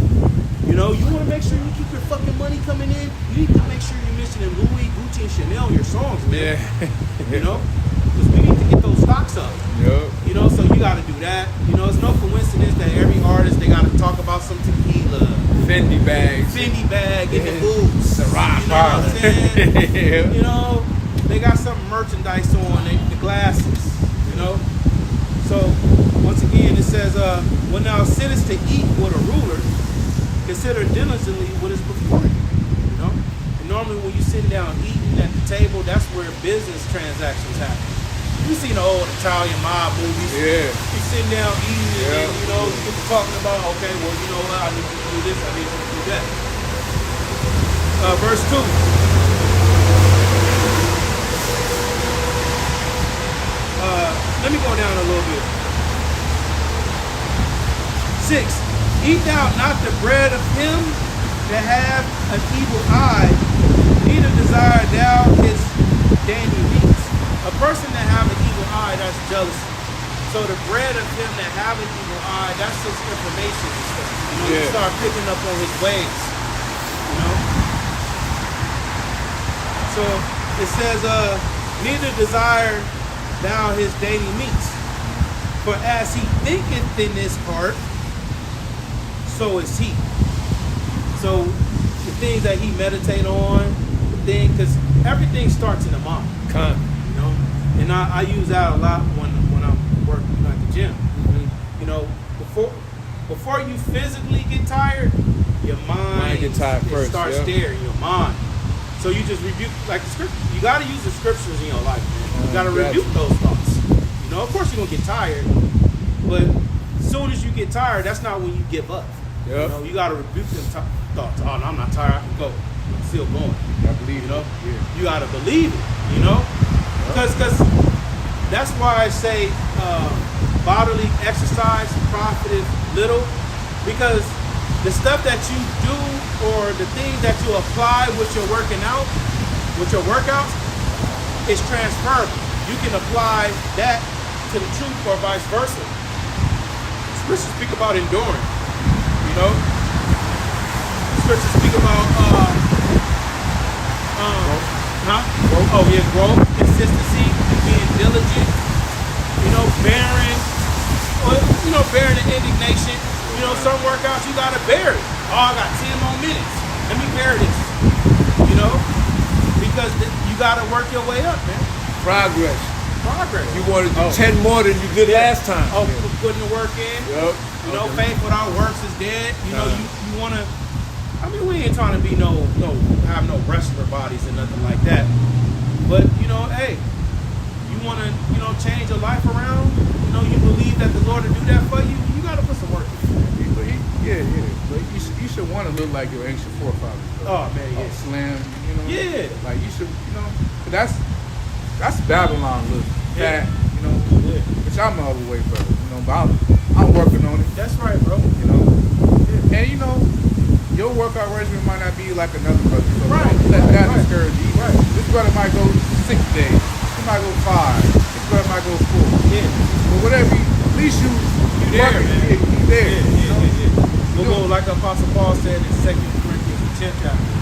You know, you want to make sure you keep your fucking money coming in. You need to make sure you're mentioning Louis, Gucci, and Chanel in your songs, man. You know, because we need to get those stocks up. You know, so you got to do that. You know, it's no coincidence that every artist they got to talk about some tequila, Fendi bags, Fendi bag, in the boots, Ciroc, you know what I'm saying? Yeah. You know, they got some merchandise on, the glasses, you know. So once again, it says, when thou sittest to eat with a ruler, consider diligently what is before you. You know, and normally when you sit down eating at the table, that's where business transactions happen. You seen the old Italian mob movies. Yeah. You sitting down eating, and then, you know, you get to talking about, okay, well, you know what, I need you to do this, I need you to do that. Verse 2. Let me go down a little bit. 6. Eat thou not the bread of him that have an evil eye, neither desire thou his dainty meats. A person that have an evil eye, that's jealousy. So the bread of him that have an evil eye, that's his information and stuff. You know, you start picking up on his ways. You know? So it says, neither desire thou his daily meats. For as he thinketh in his heart, so is he. So the things that he meditate on, because everything starts in the mind. You know, and I use that a lot when I'm working at the gym. You know, before you physically get tired, your mind get tired first. Starts there, your mind. So you just rebuke, like the scripture. You got to use the scriptures in your life, man. You got to rebuke those thoughts. You know, of course you're gonna get tired, but as soon as you get tired, that's not when you give up. You know, you got to rebuke them thoughts. Oh, no, I'm not tired. I can go. I'm still going. I believe, you know. You got to believe it. You know, because that's why I say bodily exercise profiteth little, because the stuff that you do or the things that you apply with your working out, with your workouts, is transferable. You can apply that to the truth or vice versa. Scriptures speak about enduring, you know. Scriptures speak about growth, consistency, being diligent, you know, bearing the indignation, You know, some workouts you gotta bear it. Oh, I got 10 more minutes. Let me bear this. You know, because you gotta work your way up, man. Progress. Progress. You want to do 10 more than you did last time. Oh, putting the work in. Yep. You know, faith without works is dead. You know, you wanna. I mean, we ain't trying to be have no wrestler bodies and nothing like that. But you know, hey, you wanna, change your life around. You know, you believe that the Lord will do that for you. You gotta put some work in. Yeah. But you should want to look like your ancient forefathers. Oh man, yeah. Slim, Yeah. Like you should, but that's Babylon look. Yeah. Fat, Yeah. which I'm all the way, brother. But I'm working on it. That's right, bro. Yeah. And your workout regimen might not be like another brother. So Right. don't let that discourage you. Right. This brother might go 6 days. He might go 5. This brother might go 4. Yeah. But whatever, at least you there, working, man. you there. Yeah. We'll go like Apostle Paul said in 2 Corinthians, the 10th chapter.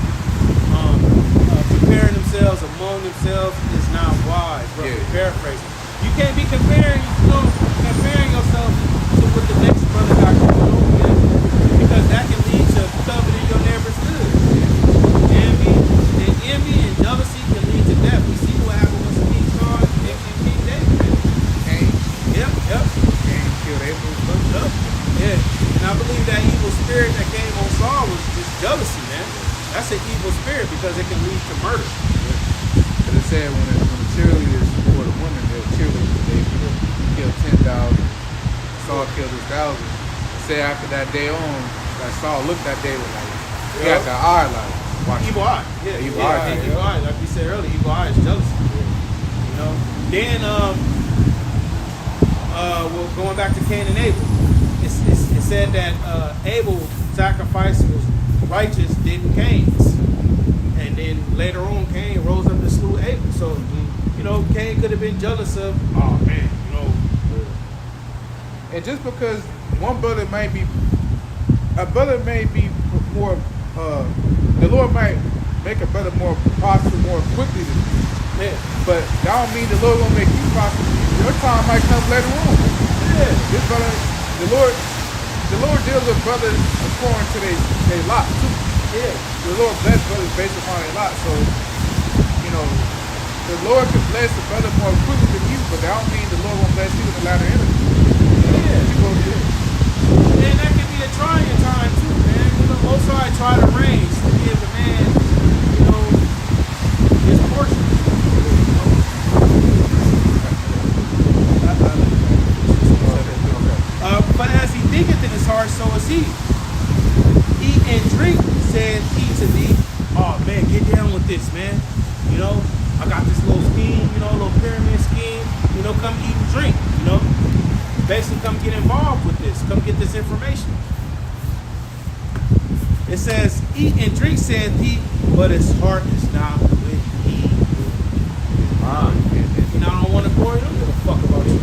Comparing themselves among themselves is not wise, bro. Yeah. Paraphrasing. You can't be comparing yourself to what the next brother got going on, man. Because that can lead to coveting your neighbor's good. Envy and jealousy can lead to death. We see what happened with King Saul and King David, man. Cain killed Abel's brother. Yeah. And I believe that evil spirit that came on Saul was just jealousy, man. That's an evil spirit because it can lead to murder. But it said when the cheerleaders for the women, they'll cheerleaders, they killed 10,000. Saul killed 1,000. It said after that day on, that Saul looked at David like, he had the eye like, watch Evil eye. Yeah, Evil eye. Evil eye. Like we said earlier, evil eye is jealousy. You know. Then well, going back to Cain and Abel, it said that Abel's sacrifice was righteous than Cain's, and then later on Cain rose up and slew Abel. So Cain could have been jealous of, oh man, And just because one brother may be more, the Lord might make a brother more prosperous more quickly than you. Yeah. But that don't mean the Lord gonna make you prosperous. Your time might come later on. Yeah. This brother, the Lord deals with brothers according to their lot too. Yeah. The Lord bless brothers based upon their lot. So, the Lord can bless the brother more quickly than you, but that don't mean the Lord won't bless you in the latter end. And that can be a trying time too, man. Most High try to range to give the man, his portion. But as he thinketh in his heart, so is he. Eat and drink, said he to thee. Oh man, get down with this, man. I got this little scheme, little pyramid scheme. Come eat and drink, Basically, come get involved with this. Come get this information. It says, eat and drink, said he, but his heart is not with thee. And I don't want to bore you. I don't give a fuck about you.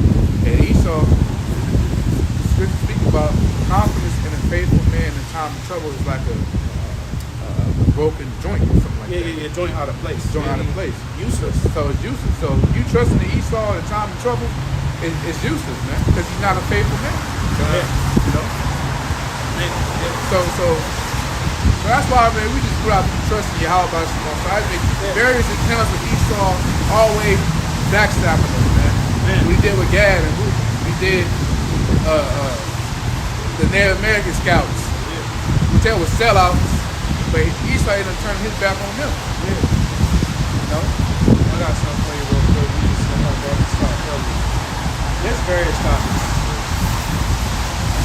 And Esau, the scripture speak about confidence in a faithful man in time of trouble is like a broken joint or something like that. Yeah, joint out of place. Joint out of place. Useless. So it's useless. So you trusting in Esau in time of trouble, it's useless, man, because he's not a faithful man. So that's why, man, we just put out trusting Yahweh by Isaac. Various attempts of Esau always backstabbing us, man. We did with Gad and Ruth. We did the Native American scouts. Which they were sellouts, but Esau ended up turning his back on them. I got something for you real quick. We just start early. There's various topics.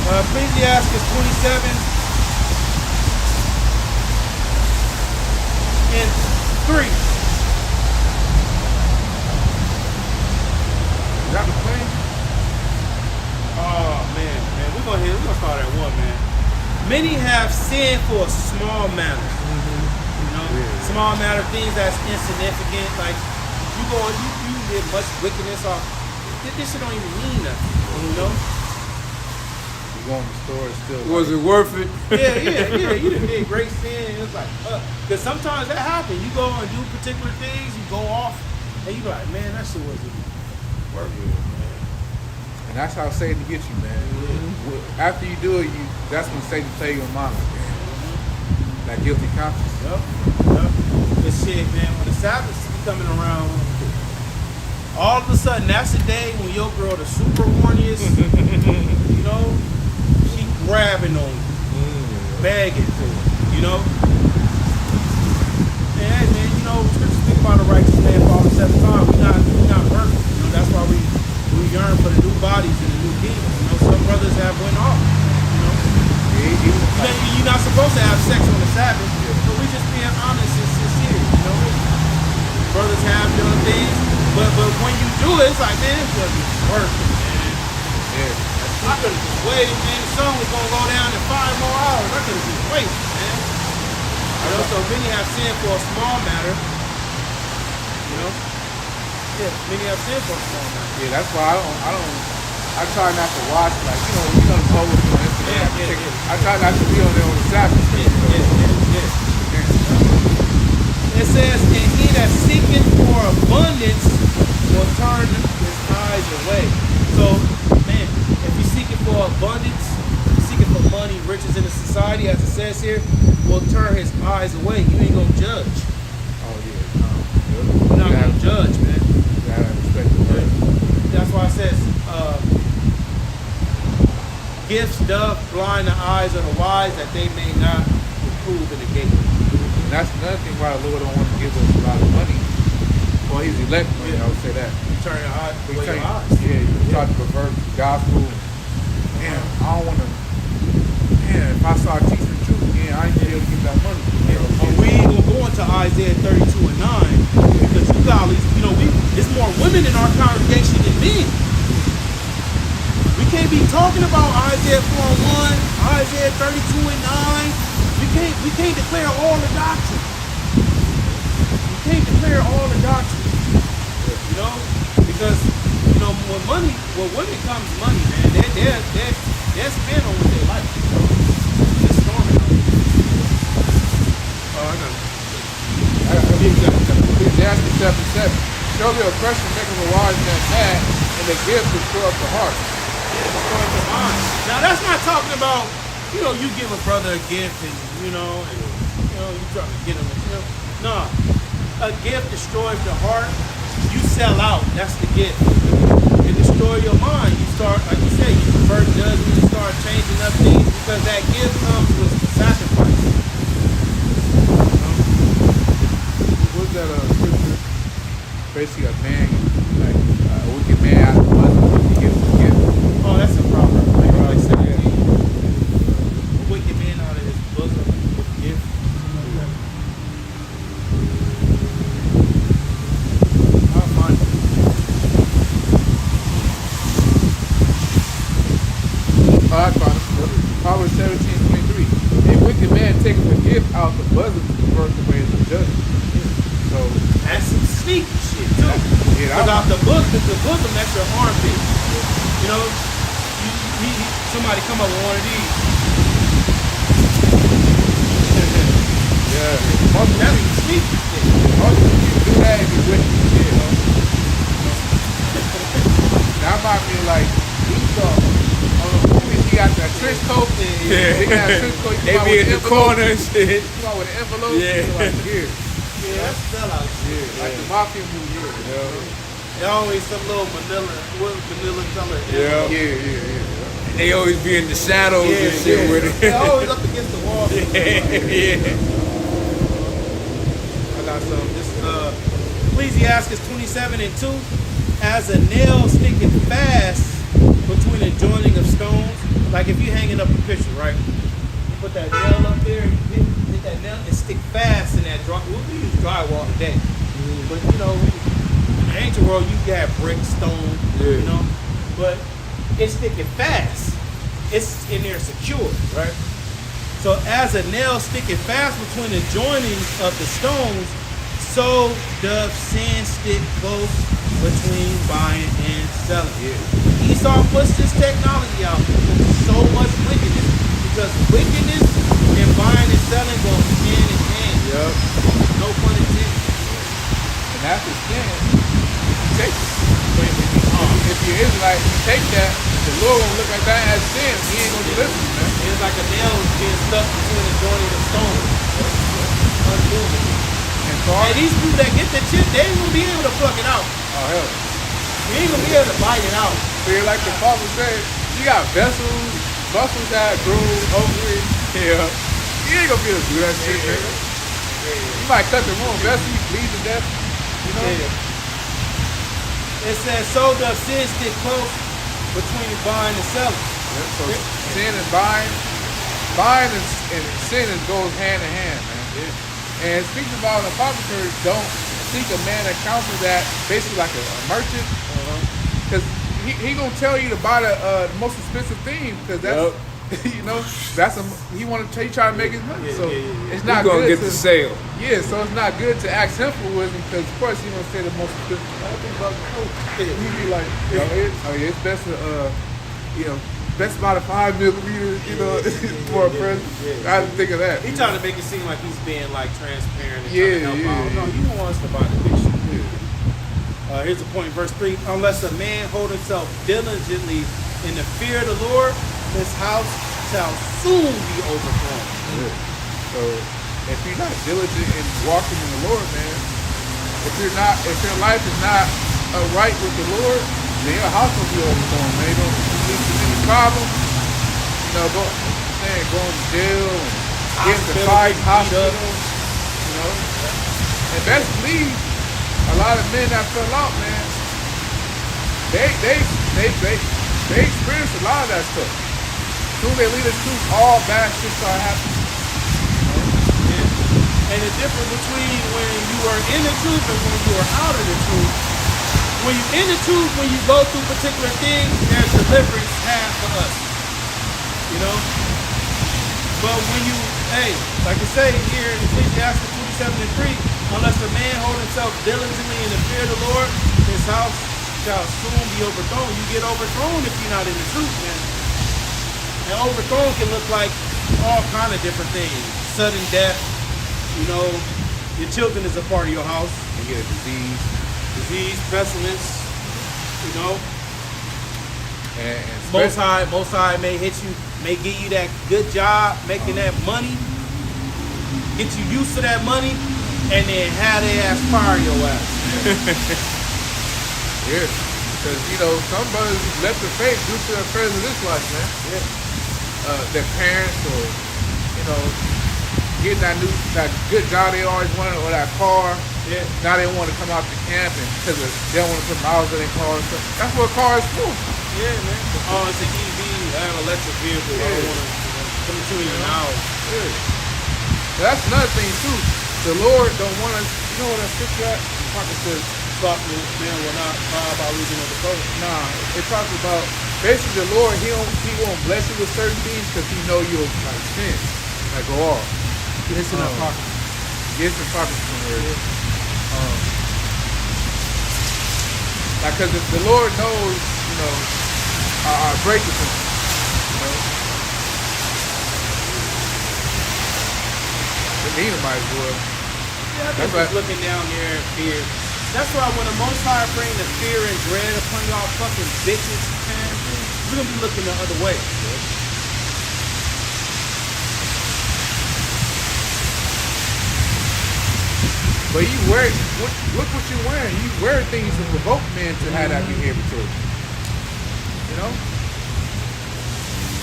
Ecclesiastes 27 and 3. Is that the plan? Oh man, we're gonna start at 1, man. Many have sinned for a small matter. Small matter, things that's insignificant. Like you did much wickedness off. This shit don't even mean nothing. You go in the store, it's still. Was it worth it? Yeah. You done did great sin. It's like, because sometimes that happens. You go and do particular things, you go off, and you be like, man, that shit wasn't worth it, man. And that's how Satan gets you, man. After you do it, that's when Satan play your mind. That guilty conscience. Yep. Good shit, man. When the Sabbath is coming around, all of a sudden, that's the day when your girl, the super horniest, you know, she grabbing on you, begging, you know. And hey, man, you know, scriptures speak about a righteous man fall 7 times. We not perfect. You know, that's why we yearn for the new bodies and the new kingdom. You know, some brothers have went off. You know, you're not supposed to have sex on the Sabbath, but we just being honest and sincere. You know, brothers have done things, but when you do it, it's like, man, it wasn't worth it, man. Yeah. I could have just waited, man. The sun was gonna go down in 5 more hours. I could have just waited, man. You know, so many have sinned for a small matter. You know? Yeah, many have sinned for a small matter. Yeah, that's why I try not to watch, like, you know the posts on Instagram. I try not to be on there on the Sabbath. It says, and he that seeketh for abundance will turn his eyes away. So, man, if you're seeking for abundance, seeking for money, riches in the society, as it says here, will turn his eyes away. You ain't gonna judge. Oh, yeah. You're not gonna judge, man. You gotta respect the word. That's why it says, gifts doth blind the eyes of the wise that they may not reprove in the gate. And that's another thing why the Lord don't want to give us a lot of money. Well, he's elect money, I would say that. You turn your eyes away your eyes. Yeah, you try to pervert the gospel. Man, I don't want to. Man, if I start teaching the truth again, I ain't gonna be able to get that money. But we ain't gonna go into Isaiah 32 and 9 because you got, you know, there's more women in our congregation than men. We can't be talking about Isaiah 4 and 1, Isaiah 32 and 9. We can't declare all the doctrine. We can't declare all the doctrine. You know, because you know when women comes money, man, they're spend on what they like. They're storming on it. Oh, I got it. Ecclesiastes 7:7. Show the oppression, make a wise man mad, and the gift destroy the heart. Now that's not talking about, you know, you give a brother a gift and you try to get him, you know. No. A gift destroys the heart. You sell out, that's the gift. It destroys your mind. You start, like you said, you pervert judgment, you start changing up things because that gift comes with sacrifice. What's that scripture? Basically a man, like a wicked man out of the bosom, he gives a gift. Oh, that's a proverb. Like 17. A wicked man out of his bosom with a gift. Our mind. Proverbs 17:23. A wicked man taketh a gift out of the bosom to pervert the ways of judgment. So That's some sneaky shit too. Yeah, Because out the bosom, that's your armpit. You know, somebody come up with one of these. yeah, That's some sneaky shit. most of you do that if you're wicked, you know. That might be like Esau. He got that trench coat. Yeah. They got that trench coat. They be in the corner and shit. Come out with an envelope. Yeah. Like here. Yeah, that's sellout shit. Like the mafia movie. They always some little vanilla color. Yeah. They always be in the shadows and shit with it. They're always up against the wall. Yeah. I got some. This Ecclesiastes 27:2. As a nail sticketh fast between the joining of stones. Like if you're hanging up a picture, right? You put that nail up there, hit that nail, and stick fast in that dry. We use drywall today, but you know, in the ancient world, you got brick, stone, you know, but it's sticking fast. It's in there secure, right? So as a nail sticketh fast between the joinings of the stones, so doth sin stick close between buying and selling. Esau puts this technology out. So much wickedness. Because wickedness and buying and selling go hand in hand. Yep. No pun intended. And after sin, take it. If you Israelite, you take that, the Lord gonna look at that as sin. He ain't gonna deliver you, man. It's like a nail being stuck between the joint and the stone. Unmovable. And so, And these people that get the chip, they ain't gonna be able to pluck it out. oh hell. You ain't gonna be able to bite it out. Feel like the Father said, you got vessels that grow over it. Yeah. You ain't gonna be able to do that shit, nigga. You might cut the wrong vessel, you bleed to death. You know? Yeah. It says, so does sin stick close between buying and selling. Yeah, so sin and buying and sin goes hand in hand, man. Yeah. And speaking about an apothecary, don't seek a man that counsels that basically like a merchant, because he gonna tell you to buy the most expensive thing, because that's you know he try to make his money. So it's not He's gonna good get the sale. Yeah, so it's not good to ask him for wisdom, because of course he's gonna say the most expensive. I think about the coat. He be like, it's best to best about a 5 millimeter, for a present. I didn't think of that. He trying to make it seem like he's being like transparent and Yeah, trying to help out. yeah. No, he don't want us to buy the picture. Here's the point, verse 3. Unless a man hold himself diligently in the fear of the Lord, his house shall soon be overthrown. Yeah. So if you're not diligent in walking in the Lord, man, if your life is not right with the Lord, then your house will be overthrown, man. You're gonna lead to many problems. Going to jail and getting the fight, hospital. And best believe a lot of men that fell out, man, they experienced a lot of that stuff. Soon they lead us to all bad shit start happening. And the difference between when you are in the truth and when you are out of the truth. When you're in the truth, when you go through particular things, there's deliverance had for us. But when you, like it say here in Ecclesiastes 27:3, unless a man hold himself diligently in the fear of the Lord, his house shall soon be overthrown. You get overthrown if you're not in the truth, man. And overthrown can look like all kind of different things. Sudden death, your children is a part of your house. You get a disease, pestilence, and Most High may hit you, may give you that good job, making that money, get you used to that money, and then have their ass fire your ass. Yeah, because some brothers left the faith due to their affairs of this life, man. Yeah. Their parents, or getting that good job they always wanted, or that car. Yeah. Now they want to come out to camp and because they don't want to put miles in their car and stuff. That's what a car is for. Yeah, man. Oh, it's an EV, an electric vehicle. I don't want to come to you now. Yeah. That's another thing too. The Lord don't want us. You know what that scripture at? It says, "Slothful man will not cry about losing of the soul." Nah, it talks about basically the Lord. He won't bless you with certain things because He know you'll like sin, like go off. It's in our pocket. Get some pockets somewhere. Yeah. Because if the Lord knows, our breakers, the Edomites would. Yeah, that's right. Looking down there in fear. That's why when the Most High bring the fear and dread upon y'all fucking bitches, man, we're gonna be looking the other way. But you look what you're wearing. You wear things to provoke men to have that behavior towards you.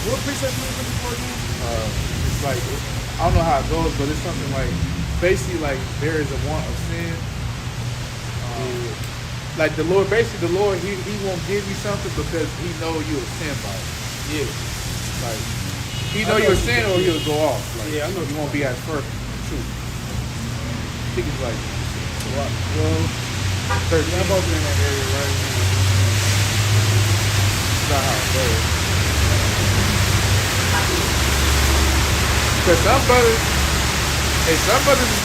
What precept you looking for again? It's like, I don't know how it goes, but it's something like, basically like there is a want of sin. Like the Lord, basically the Lord, he won't give you something because He know you'll sin by it. Yeah. Like, He know you'll sin or you'll go off. Like, yeah, I know you won't be as perfect. True. I think it's like 13. I'm both in that area right now. That's not how it goes. Because some brothers is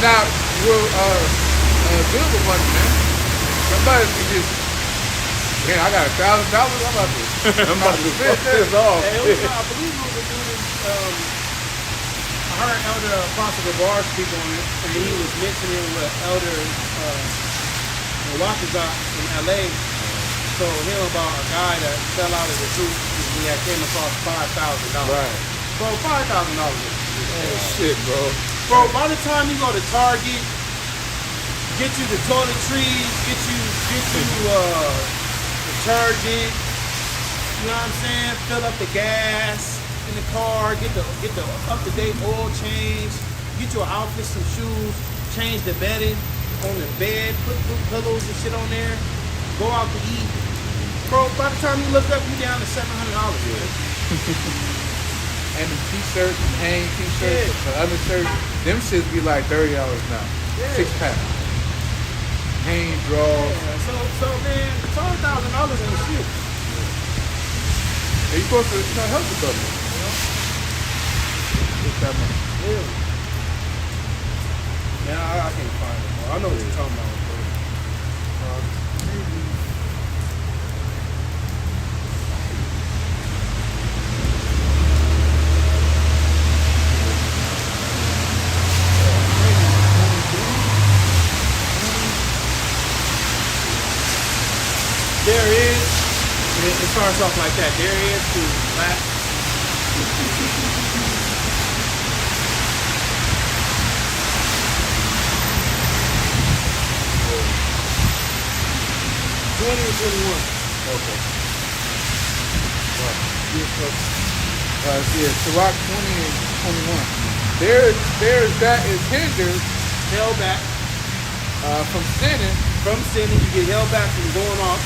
not real good with money, man. Some brothers can just, man, I got $1,000. I'm about to spend this off. I believe it was a dude. I heard Elder Apostle Gabar speak on it, and he was mentioning with Elder Wakazat in LA. told him about a guy that fell out of the truth and he had came across $5,000. Right. Bro, $5,000. Shit, bro. Bro, by the time you go to Target, get you the toiletries, get you detergent, you know what I'm saying? Fill up the gas in the car, get the up-to-date oil change, get your outfit, some shoes, change the bedding on the bed, put pillows and shit on there, go out to eat. Bro, by the time you look up, you down to $700, man. And the t-shirts and hang t-shirts, the other shirts, them shits be like $30 now. Yeah. 6-pack. Hang draws. Yeah, so man, $5,000 ain't shit. You're supposed to help the government, you know? Just that money. Yeah. Man, I can't find it, bro. I know what you're talking about, bro. There is, it starts off like that. There is to lack. $20 and $21. Okay. Yeah, Sirach 20 and 21. There's that is hindered Held back from sinning from sinning. You get held back from going off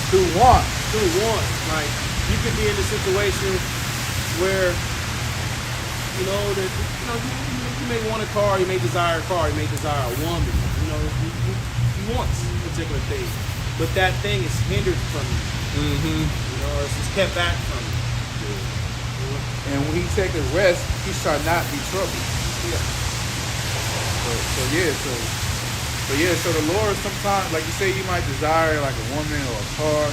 through want. through want. Like, you could be in a situation where, you know, that you may want a car, you may desire a car, you may desire a woman. You know, you want a particular thing. But that thing is hindered from you. Mm-hmm. You know, it's just kept back from you. And when he take a rest, he shall not be troubled. Yeah. So the Lord sometimes, like you say, you might desire like a woman or a car,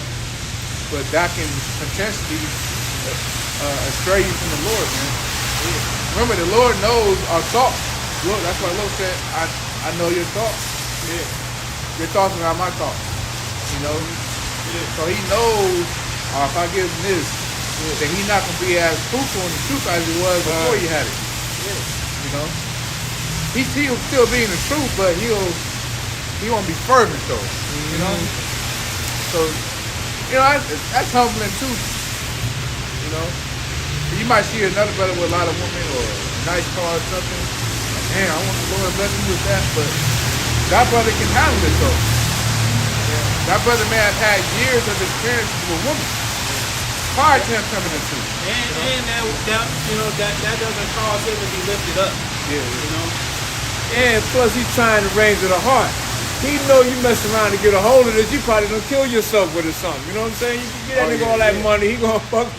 but that can potentially astray you from the Lord, man. Yeah. Remember, the Lord knows our thoughts. Look, that's why the Lord said, I know your thoughts. Yeah. Your thoughts are not my thoughts. You know? Yeah. So he knows, if I give him this, then he's not going to be as fruitful in the truth as he was before you had it. Yeah. You know? He'll still be in the truth, but he won't be fervent though. You know? So, you know, that's humbling too. You know? You might see another brother with a lot of women or a nice car or something. Like, man, I want the Lord to bless me with that, but that brother can handle it though. That brother may have had years of experience with women prior to him coming into it. And that doesn't cause him to be lifted up. Yeah. You know? And plus, he's trying to range of the heart. He know you mess around to get a hold of this, you probably gonna kill yourself with it or something. You know what I'm saying? You can get that nigga all that money, he gonna fuck.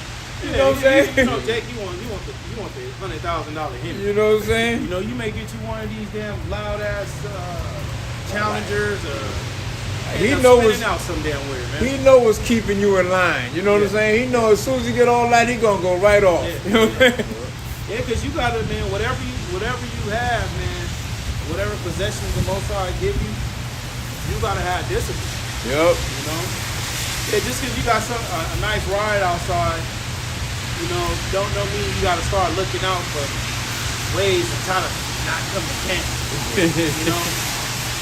You know what I'm saying? You know, Jake, you want the $100,000 Hemi. You know what I'm saying? You know, you may get you one of these damn loud ass Challengers or He end up know spinning what's out some damn weird, man. he know what's keeping you in line. You know what I'm saying? He know as soon as he get all that, he gonna go right off. Yeah. You know what I'm saying? Yeah, because you gotta, man, whatever you have, man, whatever possessions the Most High give you, you gotta have discipline. Yep. You know? Yeah, just because you got a nice ride outside, you know, don't mean you gotta start looking out for ways to try to not come to camp. You know?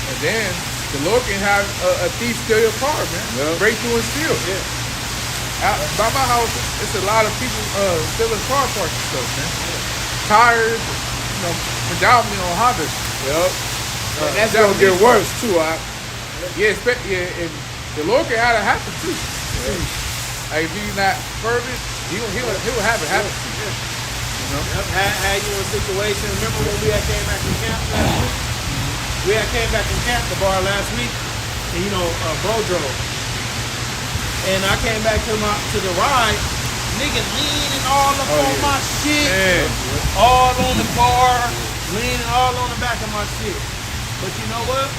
And then the Lord can have a thief steal your car, man. Yep. Break through and steal. Yeah. By my house, it's a lot of people stealing car parts and stuff, man. Tires, you know, predominantly on Hondas. Yep. And that's gonna get worse too, Yeah, and the Lord can have it happen too. Like if you're not fervent, he'll have it happen to you. You know? Yep, had you in a situation. Remember when we had came back from camp last week? We had came back from camp, the bar last week, and you know, Bo drove. And I came back to the ride, nigga leaning all up on my shit. Man. All on the bar, leaning all on the back of my shit. But you know what?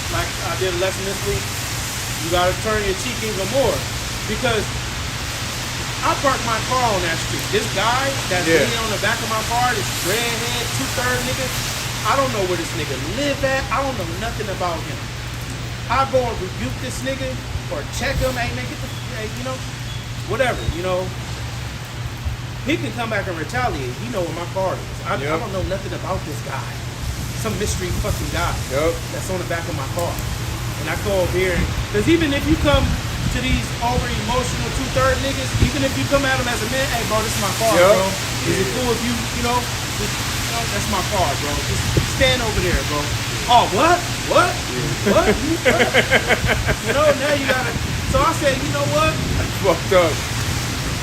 Like I did a lesson this week, you gotta turn your cheek even more. Because I parked my car on that street. This guy that's leaning on the back of my car, this redhead, 2/3 nigga, I don't know where this nigga live at. I don't know nothing about him. I go and rebuke this nigga or check him, hey man, hey, you know, whatever, you know. He can come back and retaliate. He know where my card is. I don't know nothing about this guy. Some mystery fucking guy that's on the back of my car. And I go over here, because even if you come to these over emotional 2/3 niggas, even if you come at them as a man, hey bro, this is my car, bro. Is it cool if you know, that's my car, bro. Just stand over there, bro. Oh, what? What? What? You know, now you gotta. So I say, you know what? That's fucked up.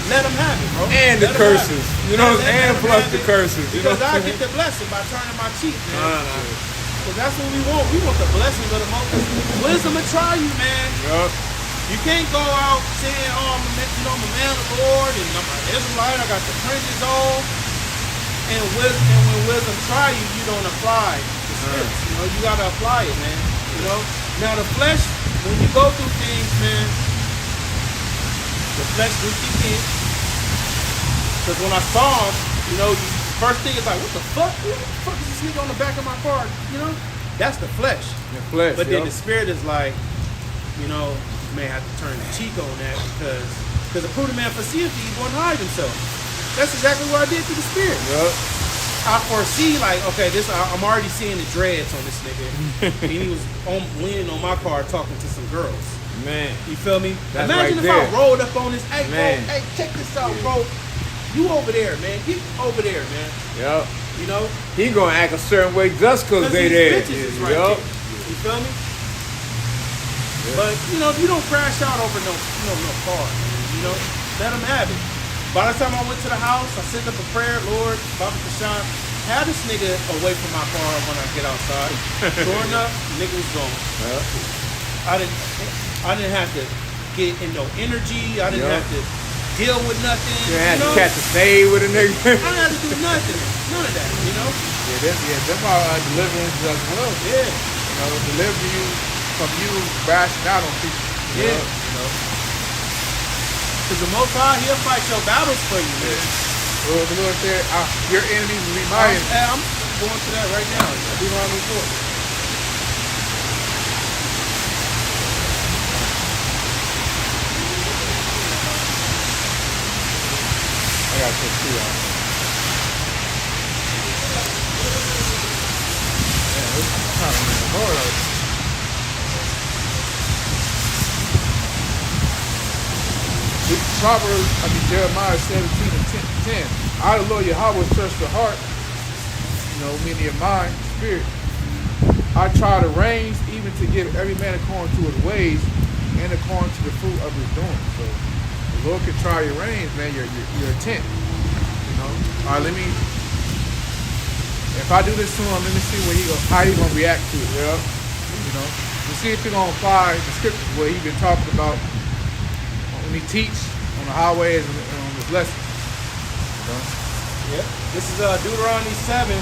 Let them have it, bro. And the curses. You know, and plus the curses. Because I get the blessing by turning my cheek, man. Because that's what we want. We want the blessing of the most. Wisdom will try you, man. You can't go out saying, oh, I'm a man of the Lord, and I'm an Israelite, I got the fringes on. And when wisdom try you, you don't apply the steps. You know, you gotta apply it, man. You know? Now the flesh, when you go through things, man, the flesh will kick in. Because when I saw him, you know, first thing is like, what the fuck? Who the fuck is this nigga on the back of my car? You know? That's the flesh. The flesh. But then the spirit is like, you know, you may have to turn the cheek on that because the prudent man foreseeth evil and hide himself. That's exactly what I did to the spirit. I foresee, like, okay, I'm already seeing the dreads on this nigga. And he was leaning on my car talking to some girls. Man. You feel me? That's Imagine right if I rolled up on this, hey, man. bro, hey, check this out, bro. You over there, man. Get over there, man. Yep. You know? He gonna act a certain way just because they there. Bitches is right there. You feel me? But, you know, if you don't crash out over no car, man, you know, let them have it. By the time I went to the house, I sent up a prayer, Lord, Baba Kashan, have this nigga away from my car when I get outside. Sure enough, nigga was gone. I didn't have to get in no energy. I didn't have to deal with nothing. You didn't have to catch a fade with a nigga. I didn't have to do nothing. None of that, you know? Them are deliverance as well. Yeah. You know, deliver you from you bashing out on people. You know? Because the Most High, he'll fight your battles for you, man. Well, the Lord said, your enemies will be my enemies. I'm going to that right now. Deuteronomy 4. I got to put 2 out. Man, this is kind of hard out. Jeremiah 17 and 10. I, the Lord Yahweh, search the heart, meaning your mind, spirit. I try the reins, even to give every man according to his ways and according to the fruit of his doing. So the Lord can try your reins, man, your intent. All right, if I do this to him, let me see how he gonna react to it. To see if he's gonna apply the scriptures where he's been talking about when he teach on the highways and on his lessons. Yep. This is Deuteronomy 7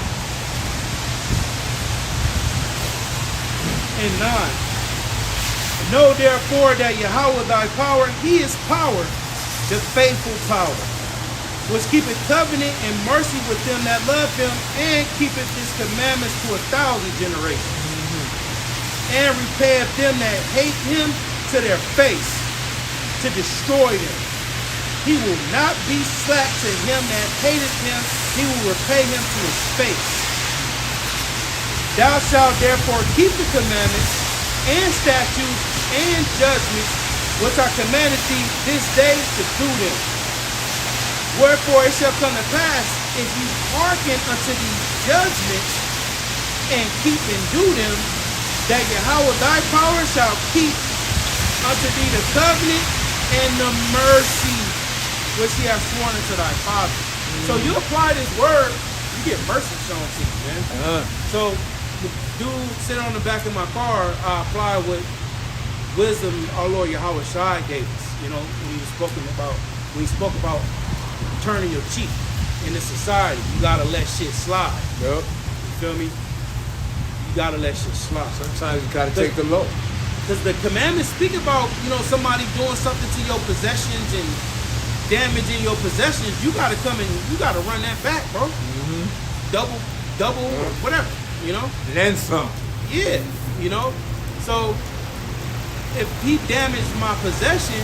and 9. Know therefore that Yahweh thy power, he is power, the faithful power, which keepeth covenant and mercy with them that love him, and keepeth his commandments to 1,000 generations. And repayeth them that hate him to their face, to destroy them. He will not be slack to him that hateth him, he will repay him to his face. Thou shalt therefore keep the commandments and statutes and judgments which I commanded thee this day to do them. Wherefore it shall come to pass, if you hearken unto these judgments and keep and do them, that Yahweh thy power shall keep unto thee the covenant and the mercy which he has sworn unto thy father. So you apply this word, you get mercy shown to you, man. So the dude sitting on the back of my car, I apply what wisdom our Lord Yahweh Shai gave us. When he spoke about turning your cheek in this society, you gotta let shit slide. Yep. You feel me? You gotta let shit slide. Sometimes you gotta take the low. Because the commandments speak about, somebody doing something to your possessions and damaging your possessions. You gotta come and you gotta run that back, bro. Double, whatever. And then some. Yeah. So if he damaged my possession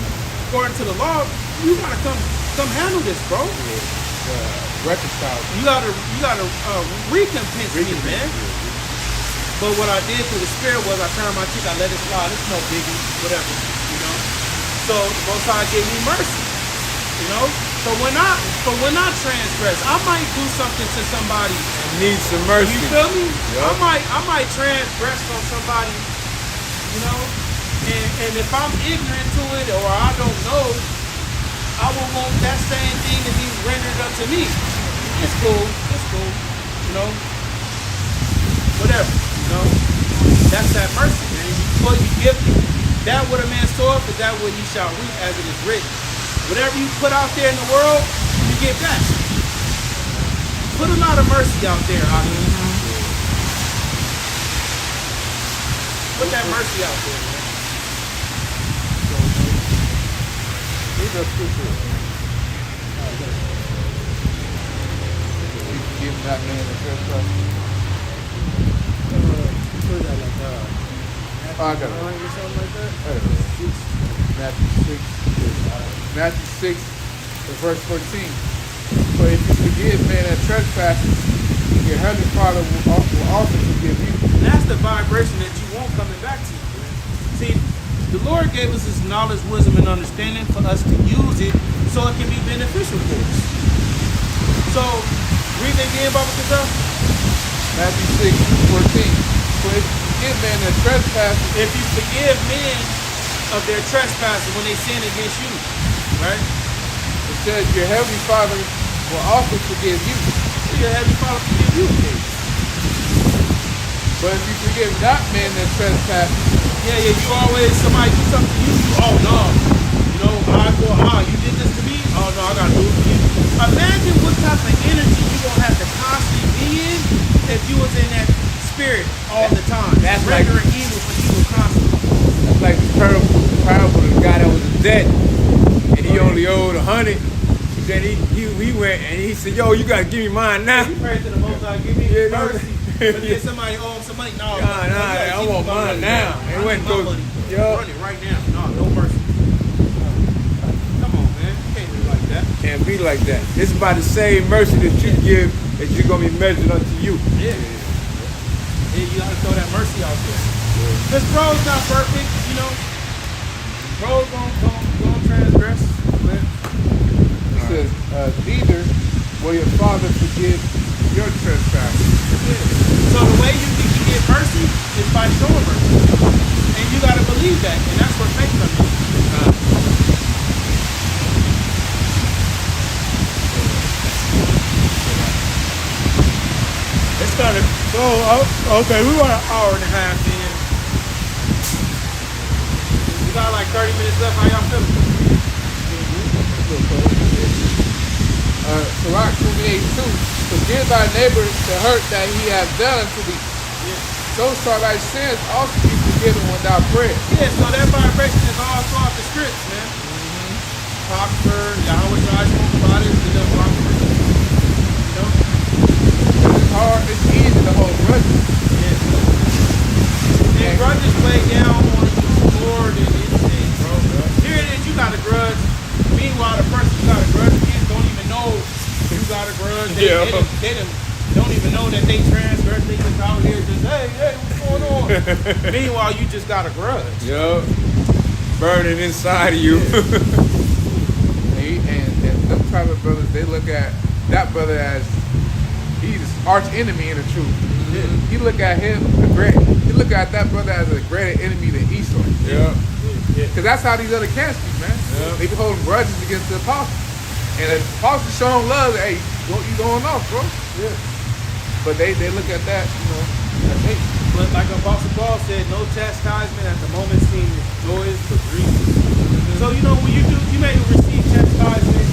according to the law, you gotta come handle this, bro. Reconcile. You gotta recompense me, man. But what I did through the spirit was I turned my cheek, I let it slide. It's no biggie, whatever, you know. So the Most High gave me mercy, you know. So when I transgress, I might do something to somebody. Need some mercy. You feel me? Yep. I might transgress on somebody, you know. And if I'm ignorant to it or I don't know, I will want that same thing to be rendered up to me. It's cool, you know. Whatever, you know. That's that mercy, man. What you give that what a man soweth, is that what he shall reap, as it is written. Whatever you put out there in the world, you get back. Put a lot of mercy out there, Aki. Put that mercy out there, man. Read that scripture. Give that man the first time. Put that like Oh, I got it. or something like that. Matthew 6, verse 14. For if you forgive man that trespasses, your heavenly Father will also forgive you. And that's the vibration that you want coming back to you. Man. See, the Lord gave us His knowledge, wisdom, and understanding for us to use it so it can be beneficial for us. So, read it again, Baba Kato. Matthew 6, 14. For if you forgive man that trespasses, If you forgive men of their trespasses when they sin against you, right? it says your heavenly Father will also forgive you. Your heavenly Father forgive you. But if you forgive not man that trespasses, Yeah, you always, somebody do something to you, oh no. You know, you did this to me? Oh no, I gotta do it for you. Imagine what type of energy you gonna have to constantly be in if you was in that spirit all the time. That's like- rendering evil for evil constantly. That's like the parable of the guy that was in debt, and he only owed 100. Then he went and he said, "Yo, you gotta give me mine now." You pray to the Most High, give me Yeah, no. mercy. But then somebody owe him some money. No, Nah, you gotta I give me want my mine money. now. I It need went my to- money. Yo. Run it right now. No mercy. Come on, man. You can't do like that. Can't be like that. It's by the same mercy that you give that you're gonna be measured unto you. Yeah. Yeah, you gotta throw that mercy out there. This bro's not perfect, you know. Bro's gonna transgress. But it says, neither will your Father forgive your trespasses. so the way you can get mercy is by showing mercy. And you gotta believe that. And that's where faith comes in. It's started. So okay, we want an hour and a half in. We got like 30 minutes left. How y'all feeling? Sirach 28:2. Forgive thy neighbor the hurt that he hath done unto thee. So shall thy sins also be forgiven when thou prayest. Yeah, so that vibration is all throughout the scripts, man. Prosper, Yahweh Shai spoke about it, to them prosper. You know? It's hard, it's easy to hold grudges. Yeah. And grudges weigh down on you more than anything, bro. Here it is, you got a grudge. Meanwhile, the person you got a grudge against don't even know you got a grudge. They don't even know that they transgressed. They just out here just, hey, what's going on? Meanwhile, you just got a grudge. Yup. Burning inside of you. And them type of brothers, they look at that brother as he's arch enemy in the truth. He look at him he look at that brother as a greater enemy than Esau. Yeah. Because that's how these other camps be, man. Yeah. They be holding grudges against the apostles. And if the apostles show them love, hey, you going off, bro. Yeah. But they look at that, as hate. But like Apostle Paul said, no chastisement at the moment seems joyous but grievous. So when you may receive chastisement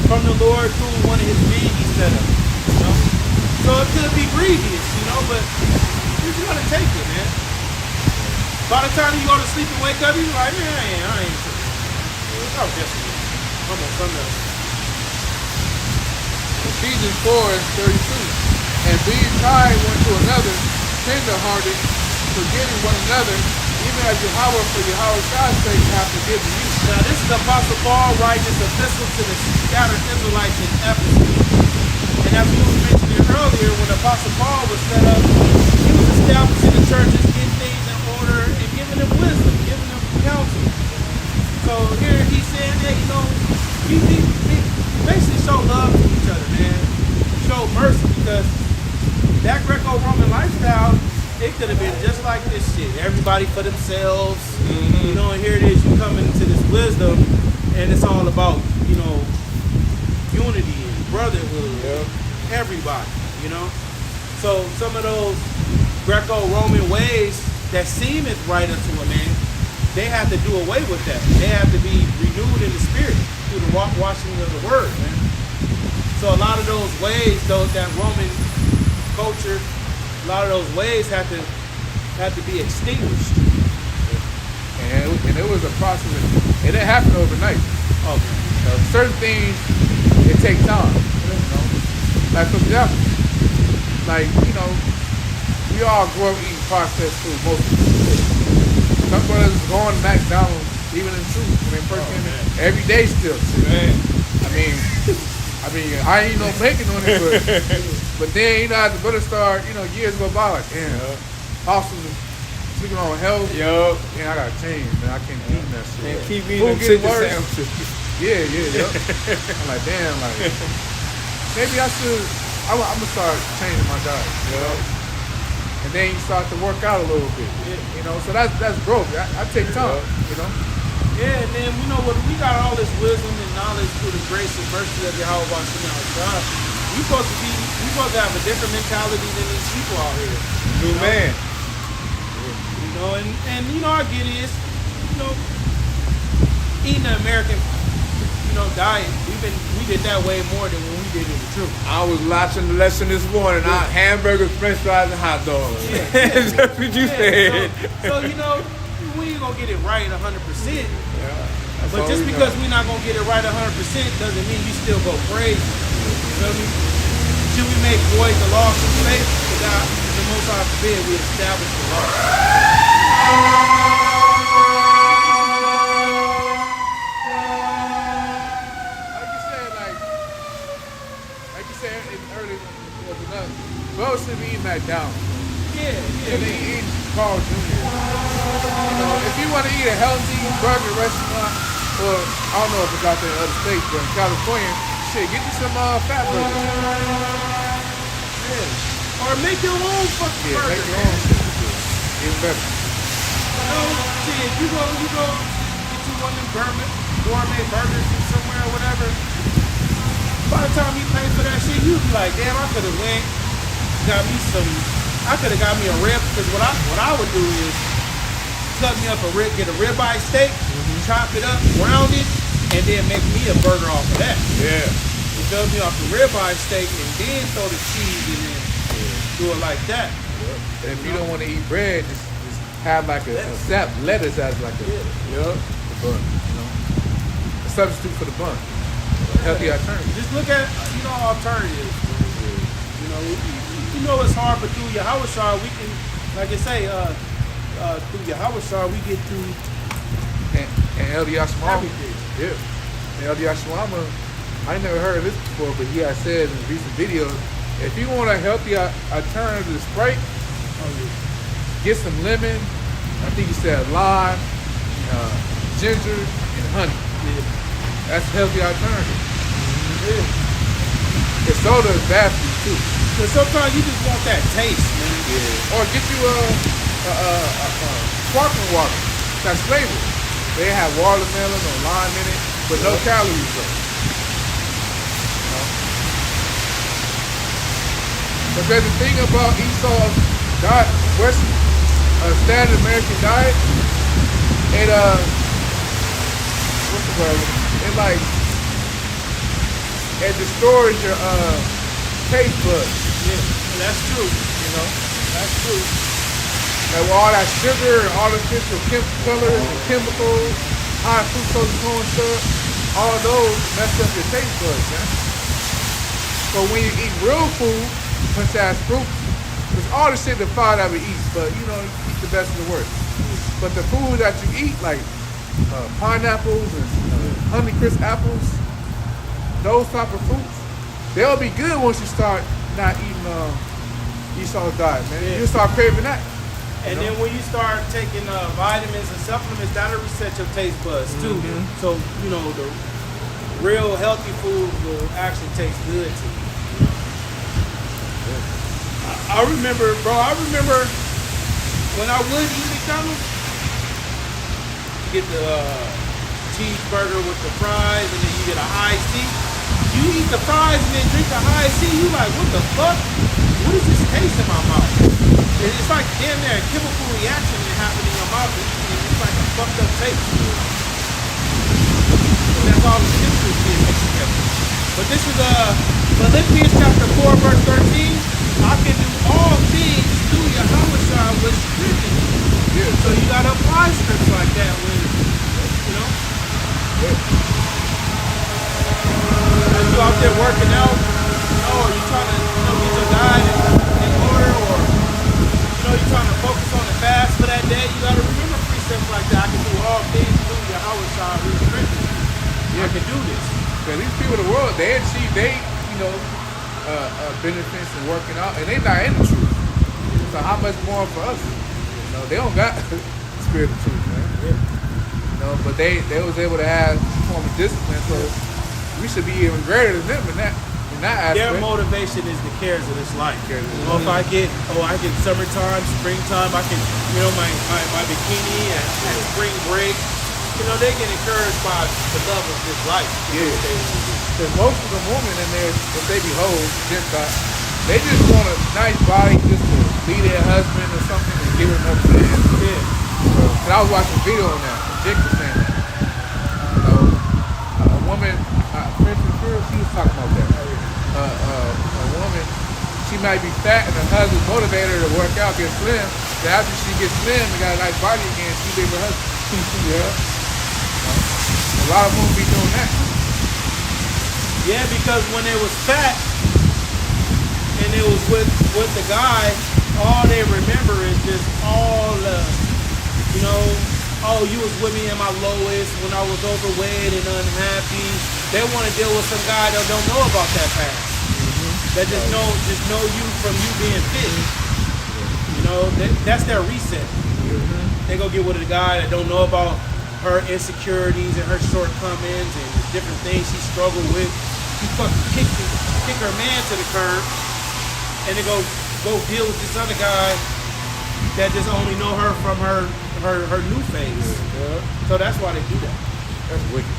from the Lord through one of His men He set up. So it could be grievous, but you're just gonna take it, man. By the time you go to sleep and wake up, you're like, man, I ain't tripping. I was just I'm on something else. Ephesians 4:32. And being kind one to another, tender-hearted, forgiving one another, even as Yahweh for Yahweh Shah's sake have forgiven you. Now this is the Apostle Paul writing this epistle to the scattered Israelites in Ephesus. And as we were mentioning earlier, when the Apostle Paul was set up, he was establishing the churches, getting things in order, and giving them wisdom, giving them counsel. So here he's saying, hey, you know, we basically show love to each other, man. Show mercy, because that Greco-Roman lifestyle, it could have been just like this shit. Everybody for themselves, you know, and here it is, you coming into this wisdom, and it's all about, you know, unity and brotherhood, everybody, you know. So some of those Greco-Roman ways that seemeth right unto a man, they have to do away with that. They have to be renewed in the spirit through the washing of the word, man. So a lot of those ways, that Roman culture, a lot of those ways have to be extinguished. And it was a process. It didn't happen overnight. Okay. Certain things, it takes time. You know? Like for example, like, you know, we all grew up eating processed food, most of us. Some brothers going to McDonald's, even in truth. I mean, first came in every day still. Man. I mean, I ain't no bacon on it, but then, you know, as the brother started, you know, years go by, like, damn, awesome. Speaking on health, man, I gotta change, man. I can't eat that shit. And keep Food eating them getting chicken worse. sandwiches. Yeah. I'm like, damn, like, maybe I should. I'm gonna start changing my diet, you know. And then you start to work out a little bit, you know. So that's growth. I take time, you know. Yeah, and then we know what we got all this wisdom and knowledge through the grace and mercy of Yahweh God. We supposed to have a different mentality than these people out here. New man. You know, and you know, I get it. It's, you know, eating the American, you know, diet. We did that way more than when we did in the truth. I was watching the lesson this morning. Hamburgers, French fries, and hot dogs. That's what you said. So you know, we ain't gonna get it right 100%. But all just we because know. we're not gonna get it right 100% doesn't mean you still go crazy. You feel me? Should we make void the law through faith? To God, the Most High forbid, we establish the law. Like you said earlier, bro should be eating McDonald's. Yeah. Should be eating Carl Jr. You know, if you want to eat a healthy burger restaurant, or I don't know if it's out there in other states, but in California, shit, get you some fat burgers. Yeah. Or make your own fucking burger. Make your own shit. Even better. You know, shit, you go get you one of them gourmet burgers from somewhere or whatever. By the time you pay for that shit, you be like, damn, I could have went, I could have got me a rib, because what I would do is cut me up get a ribeye steak, chop it up, brown it, and then make me a burger off of that. Yeah. You feel me, off the ribeye steak, and then throw the cheese in there. Do it like that. And if you don't want to eat bread, just have like a sap lettuce as like a the bun, you know, a substitute for the bun. Healthy alternative. Just look at, you know, alternatives. You know, it's hard, but through Yahweh Shah, we can, like I say, through Yahweh Shah, we get through and El Yashmama. everything. Yeah. El Yashmama, I never heard of this before, but he had said in recent videos, if you want a healthy alternative to Sprite, get some lemon, I think he said lime, ginger, and honey. Yeah. That's a healthy alternative. The soda is bad for you too. Because sometimes you just want that taste, man. Yeah. Or get you a sparkling water that's flavored. They have watermelon or lime in it, but no calories though. You know? Because the thing about Esau's diet, Western standard American diet, it what's the word? It like it destroys your taste buds. Yeah, that's true. You know, That's true. like with all that sugar and artificial colors and chemicals, high fructose corn syrup, all those mess up your taste buds, man. So when you eat real food, such as fruit, it's all the shit that father ever eats, but you know, you eat the best of the worst. But the food that you eat, like pineapples and Honeycrisp apples, those type of fruits, they'll be good once you start not eating Esau's diet, man. Yeah. You start craving that. And then when you start taking vitamins and supplements, that'll reset your taste buds too. So, you know, the real healthy food will actually taste good to you. I remember when I would eat McDonald's, you get the cheeseburger with the fries, and then you get a high C. You eat the fries and then drink the high C, you like, what the fuck? What is this taste in my mouth? It's like damn near a chemical reaction that happened in your mouth. It's like a fucked up taste. And that's all the scriptures is mixed together. But this is Philippians chapter 4, verse 13. I can do all things through Yahushua which strengthens me. Yeah. So you gotta apply scripts like that when, you know. As you out there working out, or you trying to, get your diet in order, or you're trying to focus on the fast for that day, you gotta remember precepts like that. I can do all things through Yahushua who strengthens me. I can do this. Because these people in the world, they achieve, benefits and working out, and they not in the truth. So how much more for us? They don't got spirit of truth, man. Yeah. But they was able to have a form of discipline, so we should be even greater than them in that aspect. Their motivation is the cares of this life. If I get summertime, springtime, I can, my bikini and spring break. They get encouraged by the love of this life. Yeah. Because most of the women in there, if they behold, they just want a nice body just to be their husband or something and give him up to them. Yeah. Cause I was watching a video on that. Dick was saying that. A woman, Princess Girl, she was talking about that. A woman, she might be fat and her husband motivated her to work out, get slim. Then after she gets slim and got a nice body again, she leave her husband. Yeah. A lot of women be doing that. Yeah, because when they was fat and it was with the guy, all they remember is just all oh, you was with me in my lowest when I was overweight and unhappy. They want to deal with some guy that don't know about that past. That just know you from you being fit. That's their reset. They go get with a guy that don't know about her insecurities and her shortcomings and the different things she struggled with. She fucking kick her man to the curb, and they go deal with this other guy that just only know her from her new phase. Yeah. So that's why they do that. That's wicked.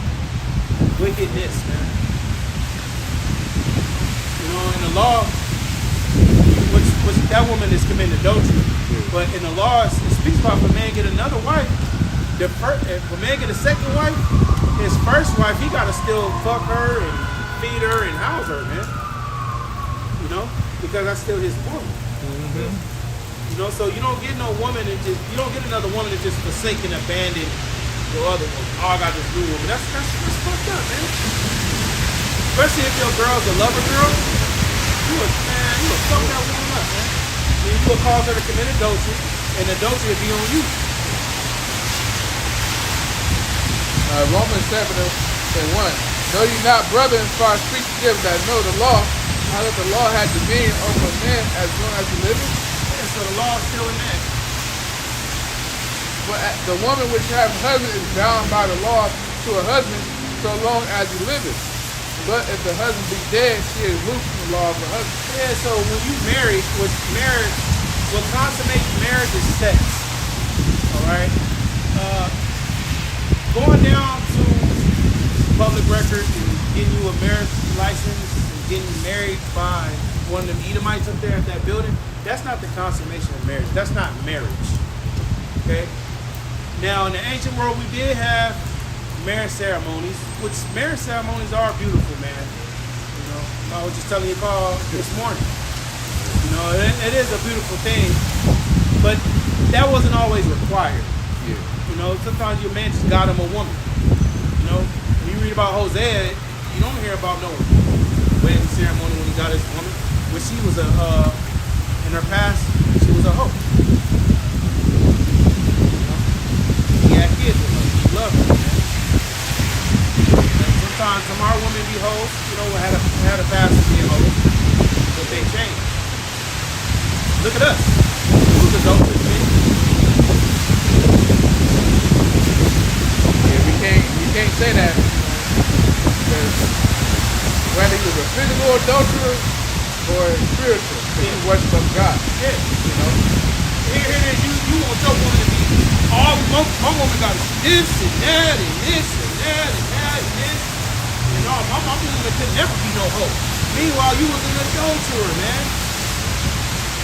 Wickedness, man. In the law, which that woman is committing adultery. Yeah. But in the law, it speaks about if a man get another wife. If a man get a second wife, his first wife, he gotta still fuck her and feed her and house her, man. Because that's still his woman. So you don't get no woman and you don't get another woman that just forsake and abandon your other woman. Oh, I got this new woman. That's fucked up, man. Especially if your girl's a lover girl, you would fuck that woman up, man. You would cause her to commit adultery, and adultery would be on you. Romans 7:1. Know ye not, brethren, as far as speak to them that know the law, how that the law had dominion over men as long as he liveth? And so the law is still in man. But the woman which have husband is bound by the law to her husband so long as he liveth. But if the husband be dead, she is loose from the law of her husband. Yeah, so when you marry, what consummates marriage is sex. Alright? Going down to public record and getting you a marriage license and getting married by one of them Edomites up there at that building, that's not the consummation of marriage. That's not marriage. Okay? Now, in the ancient world, we did have marriage ceremonies, which marriage ceremonies are beautiful, man. I was just telling you, Carl, this morning. It is a beautiful thing, but that wasn't always required. Yeah. Sometimes your man just got him a woman. When you read about Hosea, you don't hear about no wedding ceremony when he got his woman. When she was in her past, she was a hoe. kids with her. She loved her, man. And sometimes some of our women be hoes, you know, had a past of being hoes, but they changed. Look at us. Who's adulterous, man? Yeah, you can't say that. Because whether he was a physical adulterer or spiritual, he worship of God. Yeah. You know? Here it is. You want your woman to be all my woman got this and that and this and that and that and this. You know, my woman could never be no hoe. Meanwhile, you was an adulterer, man.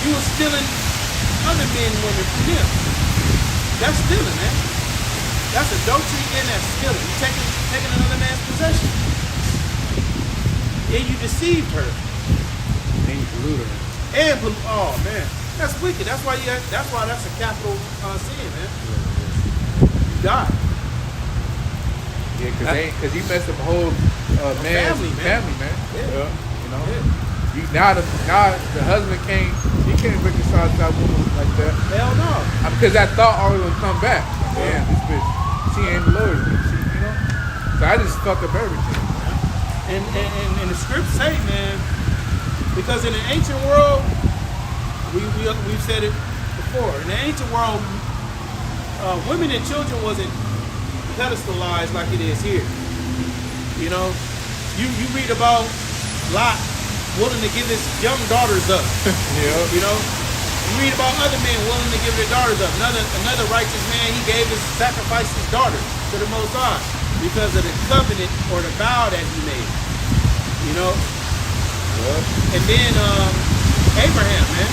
You was stealing other men and women from him. That's stealing, man. That's adultery and that's stealing. You taking another man's possession. And you deceived her. And you polluted her. And oh man, that's wicked. That's why that's a capital sin, man. You die. Yeah, because he messed up a whole man's family, family, man. man. Yeah. You know? Yeah. Now the husband can't reconcile to that woman like that. Hell no. Because that thought always would come back. Damn, this bitch, she ain't loyal to me. You know? So I just fuck up everything. And the scripts say, man, because in the ancient world, we've said it before. In the ancient world, women and children wasn't pedestalized like it is here. You know, you read about Lot willing to give his young daughters up. Yeah. You know, you read about other men willing to give their daughters up. Another righteous man, he sacrificed his daughters to the Most High because of the covenant or the vow that he made. You know. Yeah. And then Abraham, man.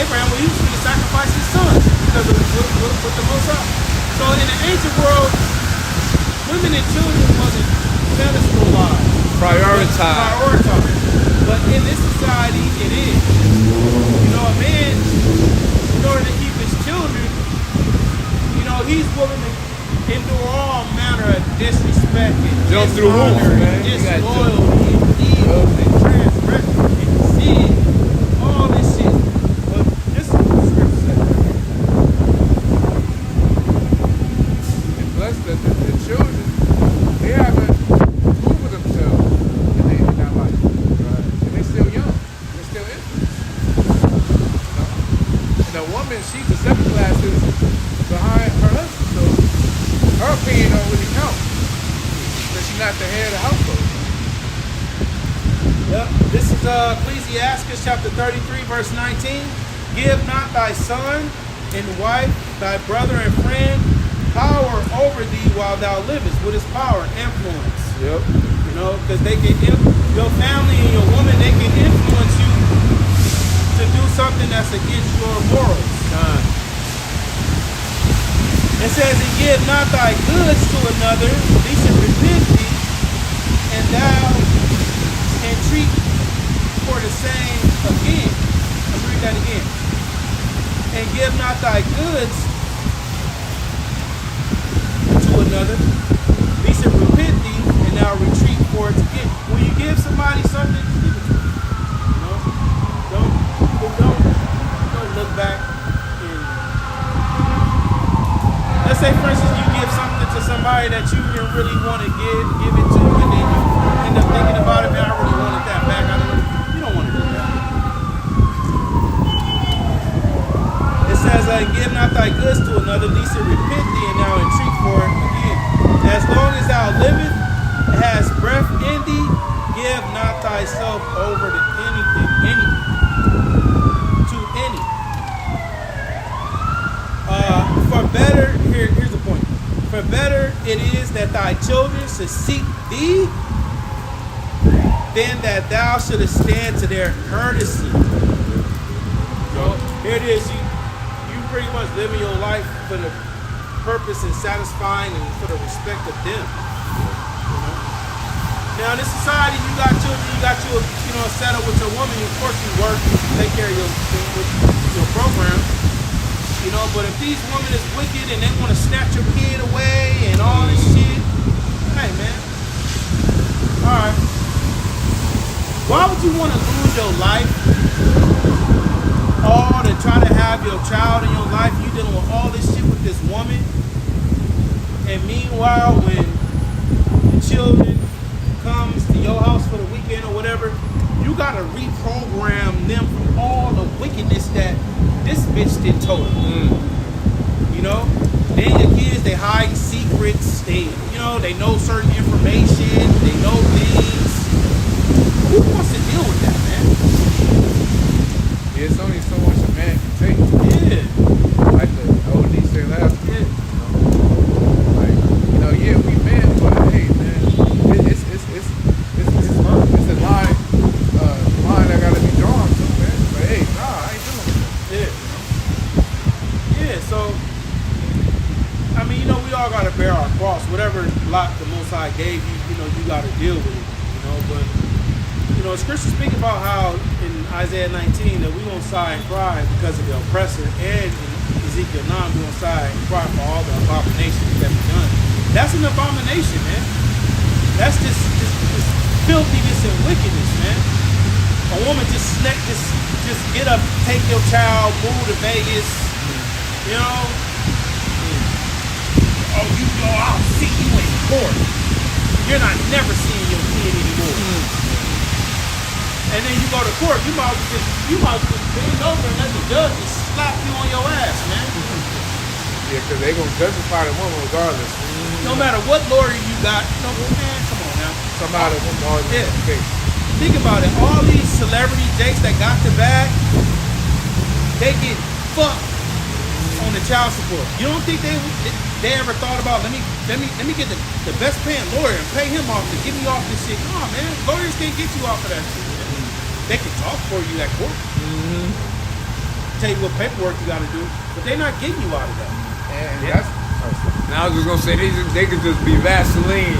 Abraham, well, he was going to sacrifice his son because of with the Most High. So in the ancient world, women and children wasn't pedestalized. Prioritized. But in this society, it is. You know, a man, in order to keep his children, you know, he's willing to endure all manner of disrespect and Jump through hoops, dishonor man. and You gotta disloyalty and evil and transgression and sin, all this shit. But this is what the scripture says. And plus the children, they haven't proven themselves in that life. Right. And they're still young. They're still infants. You know? And a woman, she's a second class citizen behind her husband. So her opinion don't really count. Because she's not the head of the household. Yep. This is Ecclesiastes chapter 33, verse 19. Give not thy son and wife, thy brother and friend, power over thee while thou livest. What is power? Influence. Yep. You know, because they can, your family and your woman, they can influence you to do something that's against your morals. It says, and give not thy goods to another, he should repent thee, and thou entreat for the same again. Let's read that again. And give not thy goods to another, he should repent thee, and thou retreat for it again. When you give somebody something, give it to them. You know? Don't look back and let's say, for instance, you give something to somebody that you didn't really want to give it to, and then you end up thinking about it, man, I really wanted that back. You don't want to do that. It says, give not thy goods to another, lest it repent thee, and thou entreat for it again. As long as thou livest, and hast breath in thee, give not thyself over to anything, to any. For better, here's the point. For better it is that thy children should seek thee than that thou shouldest stand to their courtesy. So here it is. You pretty much living your life for the purpose and satisfying and for the respect of them. You know? Now in this society, you got children, you got you set up with your woman. Of course, you work, you take care of your program. You know, but if these women is wicked and they want to snatch your kid away and all this shit, hey man, alright. Why would you want to lose your life all to try to have your child in your life? You dealing with all this shit with this woman And meanwhile, when the children comes to your house for the weekend or whatever, you gotta reprogram them from all the wickedness that this bitch did told them. You know? Then your kids, they hide secrets, they know certain information, they know things. Who wants to deal with that, man? It's only so much a man can take. Yeah. Like the OD said last week. Yeah. Yeah, we men, but hey, man, it's a line that gotta be drawn to, man. But hey, nah, I ain't doing it. Yeah. Yeah, so I mean, we all gotta bear our cross. Whatever lot the Most High gave you, you gotta deal with it. But Scripture speak about how in Isaiah 19 that we won't sigh and cry because of the oppressor, and in Ezekiel 9 we won't sigh and cry for all the abominations that we've done. That's an abomination, man. That's this filthiness and wickedness, man. A woman just get up, take your child, move to Vegas, I'll see you in court. You're not never seeing your kid anymore. And then you go to court, you might just bend over and let the judge just slap you on your ass, man. Yeah, because they're going to justify the woman regardless. No matter what lawyer you got, man, come on now. Somebody will argue the case. Think about it. All these celebrity jakes that got the bag, they get fucked on the child support. You don't think they ever thought about let me get the best paying lawyer and pay him off to get me off this shit? Come on, man. Lawyers can't get you off of that shit. They can talk for you at court. Tell you what paperwork you got to do, but they're not getting you out of that. And that's... And I was just gonna say they could just be Vaseline,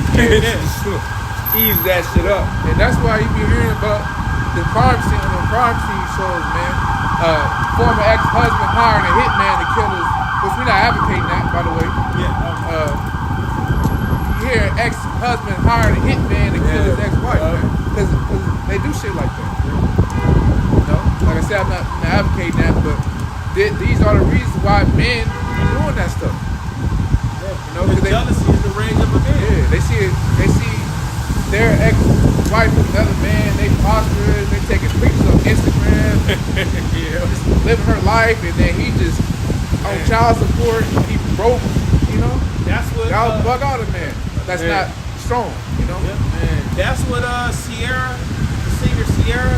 ease that shit up. And that's why you be hearing about the crime scene on the crime scene shows, man. Former ex-husband hiring a hitman to kill his, which we're not advocating that, by the way. Yeah. You hear an ex-husband hiring a hitman to kill his ex-wife, man. Because they do shit like that. Like I said, I'm not advocating that, but these are the reasons why men are doing that stuff. Because jealousy is the rage of a man. Yeah, they see their ex-wife with another man, they prosperous, they taking pictures on Instagram, just living her life, and then he just on child support, he broke, That's what y'all bug out a man. That's not strong, Yeah, man. That's what Sierra, the singer Sierra,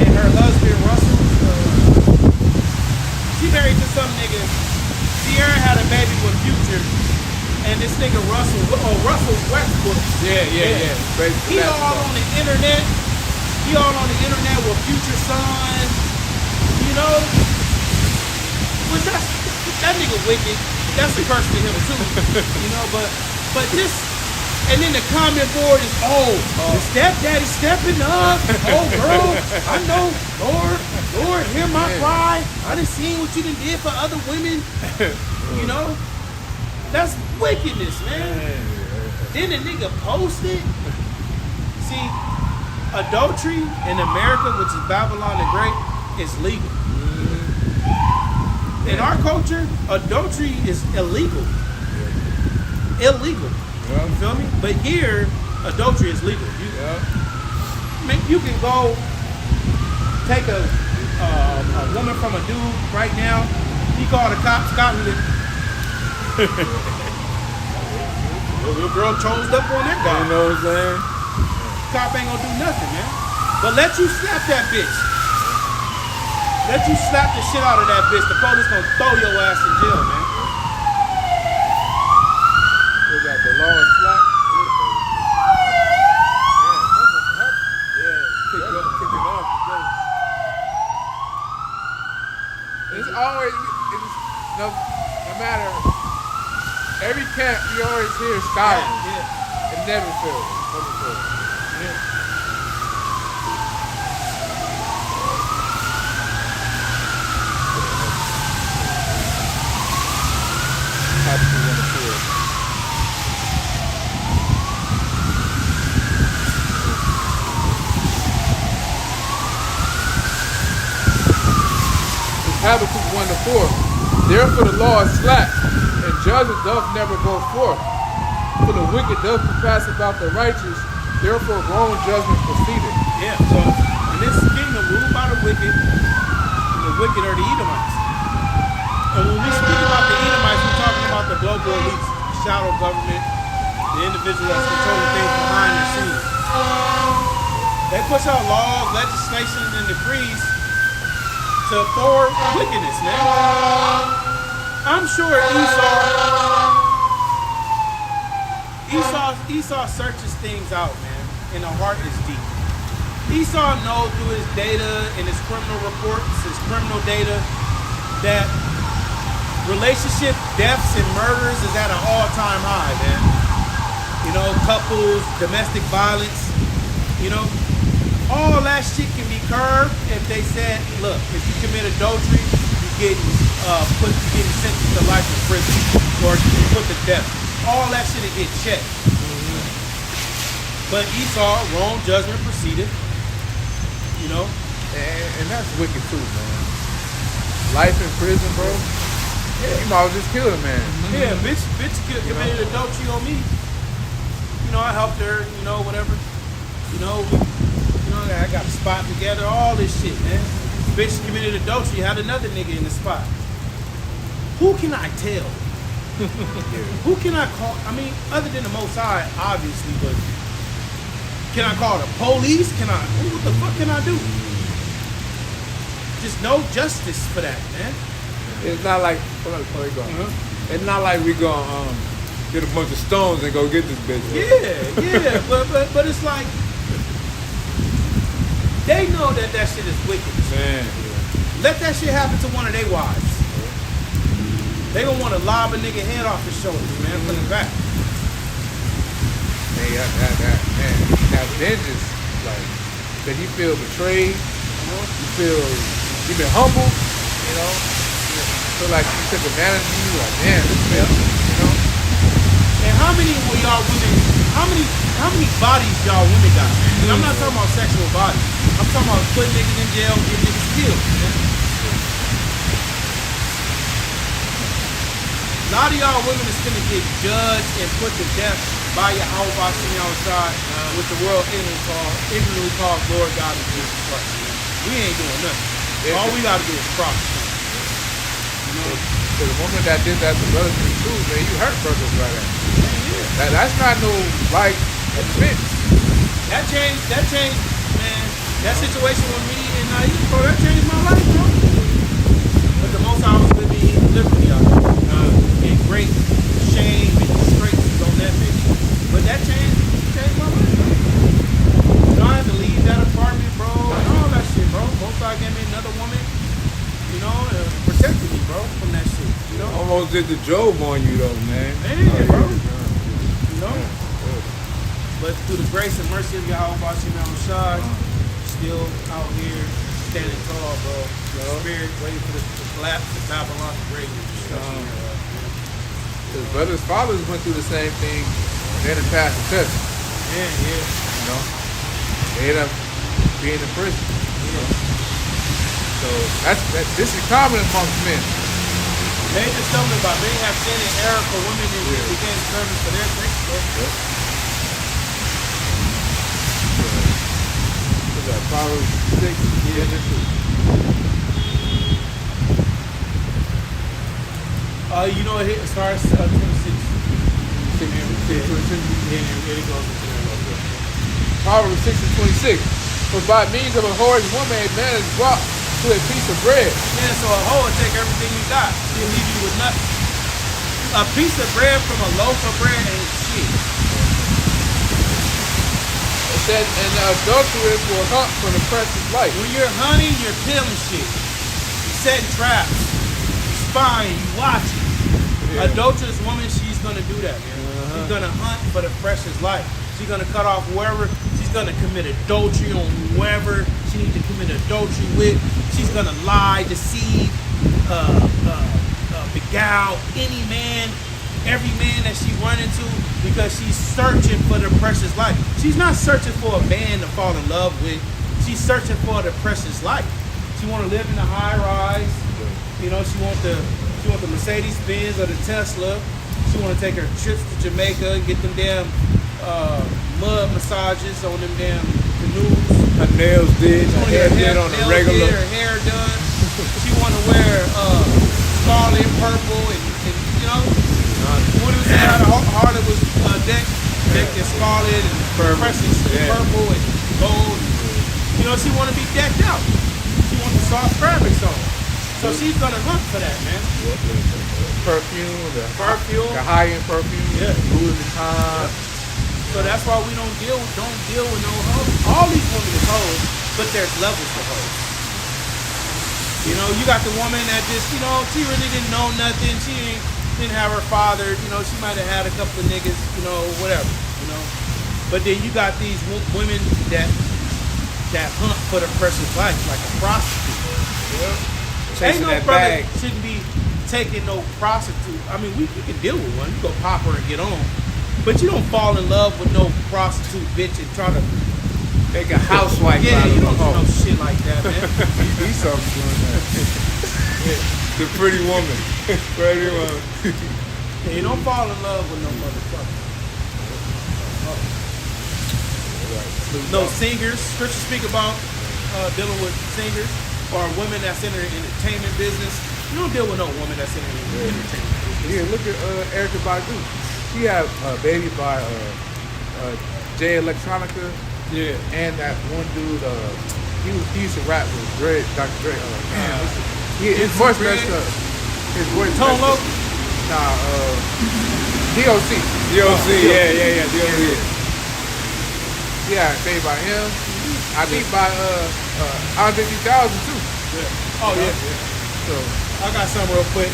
and her husband Russell, she married to some nigga. Sierra had a baby with Future. And this nigga Russell Westbrook. Yeah. He all on the internet. With Future Son. But that nigga wicked. That's a curse to him too. But this, and then the comment board is, the stepdaddy stepping up. Oh girl, I know, Lord, hear my cry. I done seen what you done did for other women. That's wickedness, man. Then the nigga posted. See, adultery in America, which is Babylon the Great, is legal. In our culture, adultery is illegal. Illegal. Yeah. You feel me? But here, adultery is legal. You can go take a woman from a dude right now. He called the cops, your girl chose up on that guy. You know what I'm saying? Cop ain't gonna do nothing, man. But let you slap that bitch. Let you slap the shit out of that bitch. The police gonna throw your ass in jail, man. We got the law of slap. Kick it off. It's always, no matter, every camp you always hear sirens. Yeah. It never fails. Happy to Habakkuk 1-4. Therefore the law is slack, and judgment doth never go forth. For the wicked does compass about the righteous, therefore wrong judgment proceeded. Yeah, so in this kingdom ruled by the wicked are the Edomites. And when we speak about the Edomites, we're talking about the global elites, the shadow government, the individuals that's controlling things behind the scenes. They push out laws, legislation, and decrees to thwart wickedness, man. I'm sure Esau searches things out, man, and the heart is deep. Esau knows through his data and his criminal reports, his criminal data, that relationship deaths and murders is at an all-time high, man. You know, couples, domestic violence, you know, all that shit can be curbed if they said, look, if you commit adultery, you're getting sentenced to life in prison or you put to death. All that shit will get checked. But Esau, wrong judgment proceeded. You know? And that's wicked too, man. Life in prison, bro. Yeah, you might as well just kill a man. Yeah, bitch committed adultery on me. You know, I helped her, you know, whatever. You know, I got a spot together, all this shit, man. Bitch committed adultery, had another nigga in the spot. Who can I tell? Who can I call? I mean, other than the Most High, obviously, but can I call the police? What the fuck can I do? Just no justice for that, man. It's not like, it's not like we gonna get a bunch of stones and go get this bitch. Yeah, but it's like, they know that shit is wicked. Man. Let that shit happen to one of their wives. They gonna want to lob a nigga head off his shoulders, man, from the back. Man, that vengeance, like, that he feel betrayed, you feel, you been humbled, you know, feel like he took advantage of you, like, damn, this man, you know. And how many bodies y'all women got, man? And I'm not talking about sexual bodies. I'm talking about putting niggas in jail and getting niggas killed, man. A lot of y'all women is gonna get judged and put to death by Yahweh sitting outside with the world ignorantly called Lord God and Jesus Christ. Man. We ain't doing nothing. All we gotta do is prosper. You know? So the woman that did that to brothers in school, man, you hurt brothers like that. Yeah. That's not no right offense. That changed, man. That situation with me and Naif, bro, that changed my life, bro. But the most I was with me, he delivered me out of in great shame and disgrace on that bitch. But that changed my life, bro. You know, I had to leave that apartment, bro, and all that shit, bro. Most I gave me another woman, you know, protected me, bro, from that shit. You know? Almost did the Job on you though, man. Man, bro. You know? But through the grace and mercy of Yahweh Shai, still out here standing tall, bro. Spirit waiting for the collapse of Babylon the Great. His brothers' fathers went through the same thing and they didn't pass the test. Yeah. You know? They ended up being in prison. You know? So this is common amongst men. Major stumbling block. They have sin and error for women and became servants for their sake. What's that? Proverbs 6. You know, it starts 26. Here it goes into there. Proverbs 6 and 26. For by means of a whore's woman, a man is brought to a piece of bread. Yeah, so a hoe will take everything you got. She'll leave you with nothing. A piece of bread from a loaf of bread ain't shit. It said, and the adulteress will hunt for the precious life. When you're hunting, you're killing shit. You're setting traps. You're spying. You watching. Yeah. Adulterous woman, she's gonna do that, man. She's gonna hunt for the precious life. She's gonna cut off whoever. She's gonna commit adultery on whoever she needs to commit adultery with. She's gonna lie, deceive, beguile any man, every man that she run into, because she's searching for the precious life. She's not searching for a man to fall in love with. She's searching for the precious life. She want to live in a high rise. You know, she want the Mercedes Benz or the Tesla. She want to take her trips to Jamaica, get them damn mud massages on them damn canoes. Her nails did, She her wanna hair get did on the nails regular. did, her hair done. She want to wear scarlet, purple, and you know, what was that? Harlot was decked in scarlet and precious purple and gold. You know, she want to be decked out. She wants the soft fabrics on. So she's gonna hunt for that, man. Perfume, the Perfume. high-end perfume, Yeah. Louis Vuitton. So that's why we don't deal with no hoes. All these women is hoes, but there's levels to hoes. You know, you got the woman that just, you know, she really didn't know nothing. She didn't have her father. You know, she might have had a couple of niggas. You know, whatever. You know, but then you got these women that hunt for the person's life, like a prostitute. Ain't Chasing no that brother bag. shouldn't be taking no prostitute. I mean, we can deal with one. You go pop her and get on. But you don't fall in love with no prostitute bitch and try to. Make a housewife Yeah, out of you don't do her. no shit like that, man. He something doing that. The pretty woman. Pretty woman. Yeah, you don't fall in love with no motherfucker. No singers. Scripture speak about dealing with singers or women that's in the entertainment business. You don't deal with no woman that's in the entertainment business. Yeah, look at Erykah Badu. She had a baby by Jay Electronica. Yeah. And that one dude, he used to rap with Dre, Dr. Dre. His voice messed up. His voice Tone messed Loc? up. Nah, DOC. DOC, yeah, DOC. Yeah, made by him. I think by Andre 3000 too. Yeah. Oh, yeah. So I got something real quick.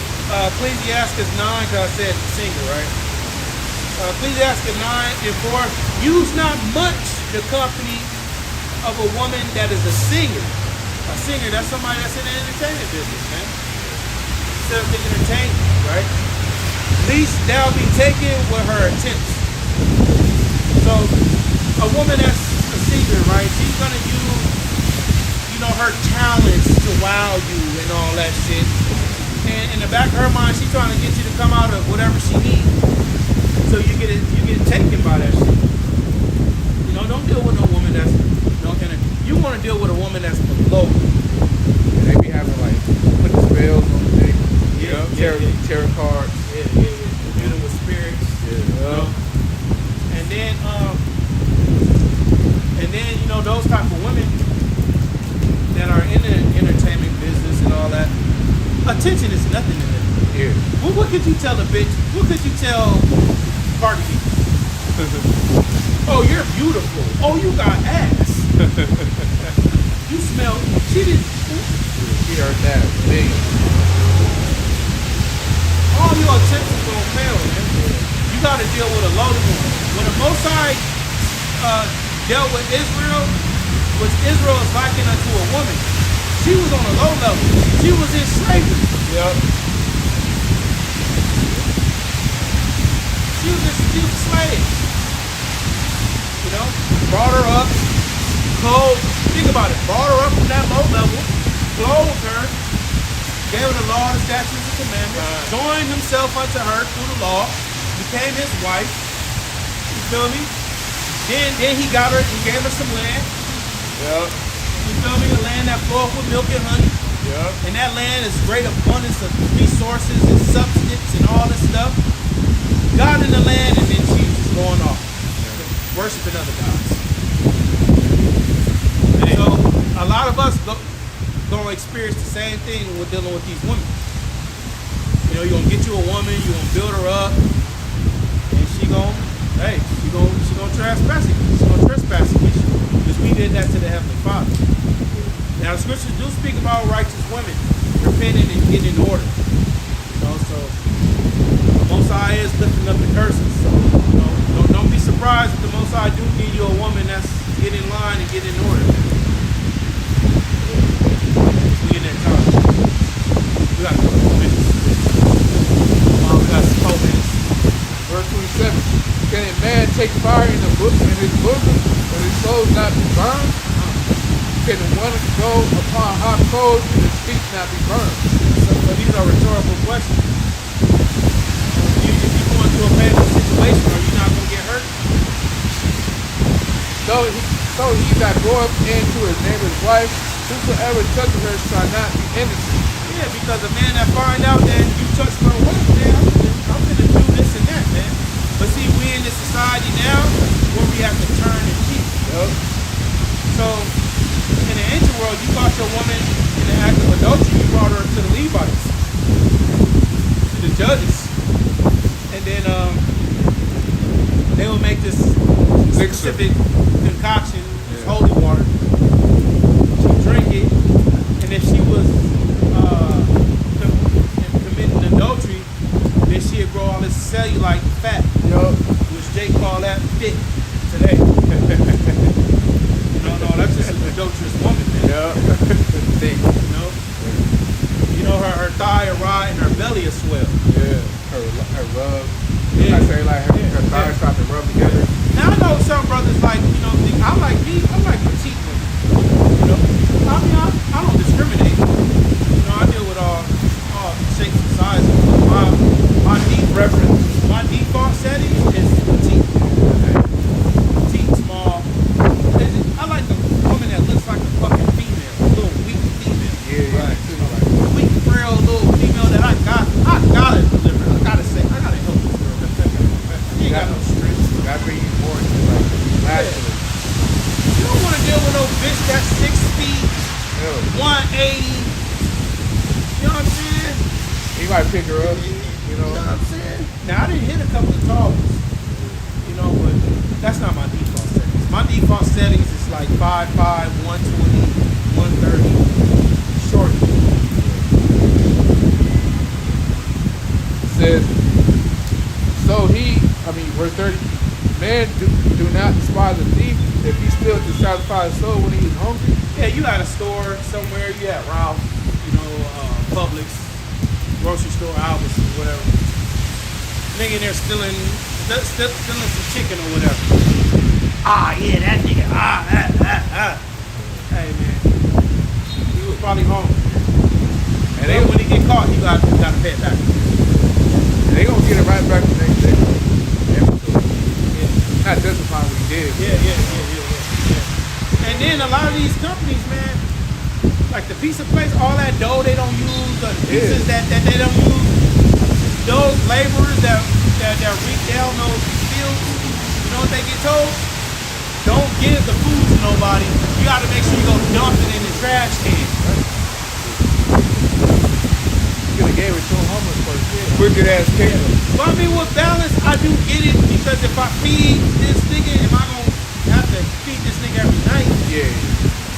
Ecclesiastes 9, because I said singer, right? Ecclesiastes 9 and 4. Use not much the company of a woman that is a singer. A singer, that's somebody that's in the entertainment business, man. Instead of thinking entertainment, right? Least thou be taken with her attempts. So, a woman that's a singer, right? She's gonna use, you know, her talents to wow you and all that shit. And in the back of her mind, she's trying to get you to come out of whatever she needs. So you get taken by that shit. You know, don't deal with no woman that's you want to deal with a woman that's below. they be having like putting spells on the dick. Tarot cards. Yeah. Dealing with spirits. You know? And then you know those type of women that are in the entertainment business and all that. Attention is nothing to them. Yeah. What could you tell a bitch? What could you tell Cardi B? Oh, you're beautiful. Oh, you got ass. You smell. She didn't. She heard that. Big. All your attempts is gonna fail, man. You gotta deal with a loaded one. When the Mosai dealt with Israel, was Israel is likened unto a woman. She was on a low level. She was in slavery. Yep. She was a slave. You know, brought her up, clothed. Think about it. Brought her up from that low level, clothed her, gave her the law, the statutes, and commandments, joined himself unto her through the law, became his wife. You feel me? Then he got her, he gave her some land. Yep. You feel me? The land that flowed with milk and honey. Yep. And that land is great abundance of resources and substance and all this stuff. God in the land, and then she was just going off, worshiping other gods. So a lot of us gonna experience the same thing when we're dealing with these women. You know, you're gonna get you a woman, you're gonna build her up, and she gonna trespass against you. She's gonna trespass against you. Because we did that to the Heavenly Father. Now the scriptures do speak about righteous women repenting and getting in order. You know, so the Most High is lifting up the curses. So, you know, don't be surprised if the Most High do give you a woman that's get in line and get in order. We in that time. We got a couple more minutes. We got 4 minutes. Verse 27. Can a man take fire in his bosom, but his soul not be burned? Can one go upon hot coals and his feet not be burned? So these are rhetorical questions. If you want to a painful situation, are you not gonna get hurt? So he that goeth into his neighbor's wife, whosoever touches her shall not be innocent. Yeah, because a man that find out that you touched my wife, man, I'm gonna do this and that, man. But see, we in this society now where we have to turn and cheat. Yup. So in the ancient world, you caught your woman in the act of adultery, you brought her to the Levites, to the judges, and then they would make this specific concoction, this holy water. She drink it, and if she was committing adultery, then she'd grow all this cellulite fat, Yup. which they call that fit today. No, that's just an adulterous woman, man. Yup. Thick. You know, her thigh will ride and her belly will swell. Yeah. Her rub. Yeah. I say like her Yeah. thighs start to rub together. Now I know some brothers like, think, I like petite women. You know, I don't discriminate. You know, I deal with all shapes and sizes. My default setting is petite. Petite, small. I like a woman that looks like a fucking female, a little weak female. Yeah, right. Weak, frail little female that I gotta deliver. I gotta help this girl. She ain't got no strength. Gotta bring you more into like masculine. You don't want to deal with no bitch that's 6 feet, Yeah. 180. You know what I'm saying? He might pick her up. You know what I'm saying? Now I didn't hit a couple of tall ones, but that's not my default settings. My default settings is like 5'5", 120, 130, short. Says, verse 30, man do not despise a thief if he still to satisfy his soul when he is hungry. Yeah, you at a store somewhere, you at Ralph, Publix, grocery store, Albertsons, whatever. Nigga in there stealing some chicken or whatever. Ah, yeah, that nigga. Hey, man. He was probably hungry. And then when he get caught, you gotta pay it back. And they gonna get it right back the next day. Yeah. Not justifying what he did. Yeah. And then a lot of these companies, man, like the pizza place, all that dough they don't use, the pizzas that they don't use, those laborers that reap down those fields, you know what they get told? Don't give the food to nobody. You gotta make sure you go dump it in the trash can. You could have gave it to him homeless first. Wicked ass kid. But I mean, with balance, I do get it, because if I feed this nigga, am I gonna have to feed this nigga every night? Yeah.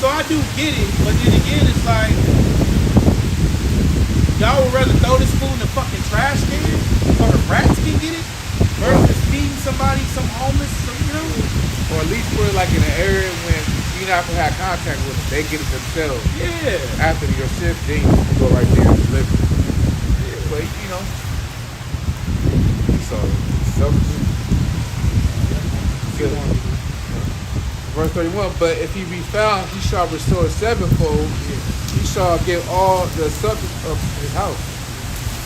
So I do get it, but then again, it's like, y'all would rather throw this food in the fucking trash can so the rats can get it versus feeding somebody, some homeless, Or at least put it like in an area when you're not gonna have contact with them. They get it themselves. Yeah. After your shift, then you can go right there and deliver. Yeah. But so selfish. Good. Verse 31, but if he be found, he shall restore sevenfold. He shall give all the substance of his house.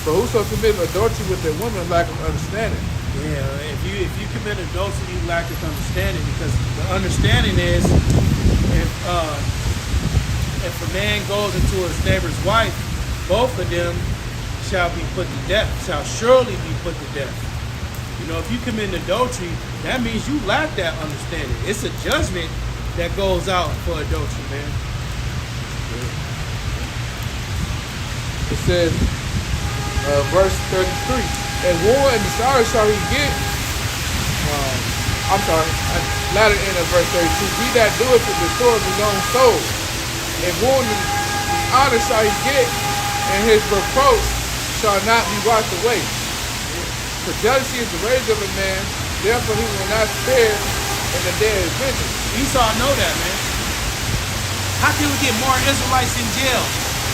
For whoso commit adultery with a woman lack of understanding. Yeah, if you commit adultery, you lack this understanding, because the understanding is if a man goes into his neighbor's wife, both of them shall be put to death, shall surely be put to death. If you commit adultery, that means you lack that understanding. It's a judgment that goes out for adultery, man. It says, verse 33, and war and desire shall he get. Latter end of verse 32, he that doeth to restore his own soul, and war and honor shall he get, and his reproach shall not be washed away. For jealousy is the rage of a man, therefore he will not spare in the day of his vengeance. Esau know that, man. How can we get more Israelites in jail?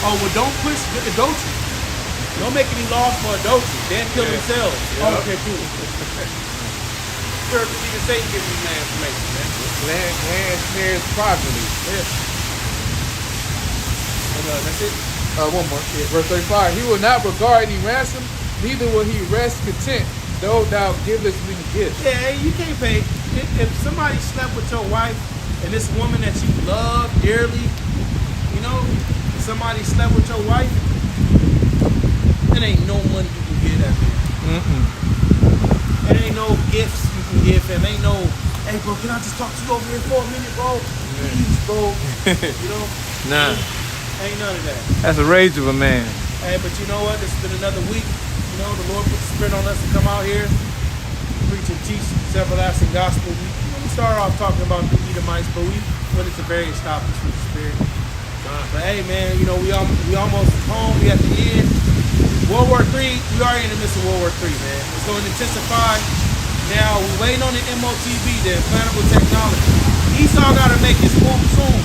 Oh, well, don't push adultery. Don't make any laws for adultery. They'll kill themselves. Yeah. Oh, okay, cool. Church, even Satan gives me my information, man. Land snares privately. Yeah. And that's it. One more. Verse 35, he will not regard any ransom, neither will he rest content Thou givest me the gift. Yeah, you can't pay. If somebody slept with your wife and this woman that you love dearly, you know, if somebody slept with your wife, it ain't no money you can give that man. It ain't no gifts you can give him. Ain't no, hey bro, can I just talk to you over here for a minute, bro? Please, bro. You know? Nah. Ain't none of that. That's a rage of a man. Hey, but you know what? It's been another week. You know, the Lord put the Spirit on us to come out here, preach and teach this everlasting gospel. We started off talking about the Edomites, but we went into various topics with the Spirit. But hey, man, you know, we almost home. We at the end. World War III, we already in the midst of World War III, man. It's going to intensify. Now, we're waiting on the MOTV, the implantable technology. Esau got to make his move soon.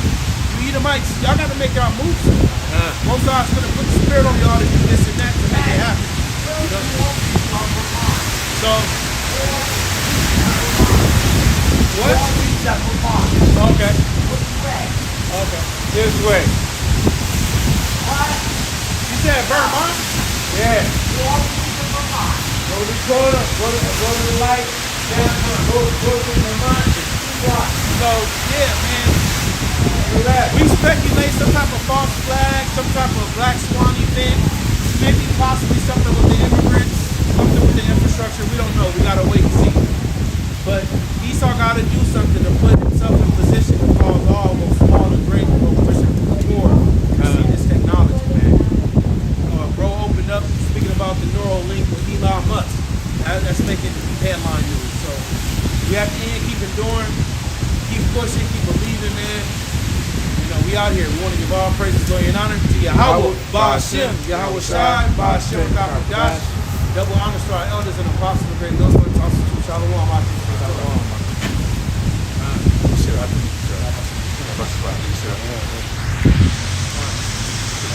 You Edomites, y'all got to make y'all move soon. Most God's going to put the Spirit on y'all to do this and that to make it happen. You know? So, what? Okay. Okay. This way. You said Vermont? Yeah. Go to the corner, go to the light, go to the mountain. So, yeah, man. Do that. We speculate some type of false flag, some type of black swan event, maybe possibly something with the immigrants, something with the infrastructure. We don't know. We gotta wait and see. But Esau gotta do something to put himself in position to cause all both small and great to go pushing forward to see this technology, man. Bro opened up speaking about the Neuralink with Elon Musk. That's making headline news. So we have to keep enduring, keep pushing, keep believing, man. You know, we out here. We want to give all praises, glory, and honor to Yahweh, Ba'ashem, Yahweh Shai, Ba'ashem, Kakodash. Double honors to our elders and apostles of great gospel and apostles. Shalom, Shalom. Shalom.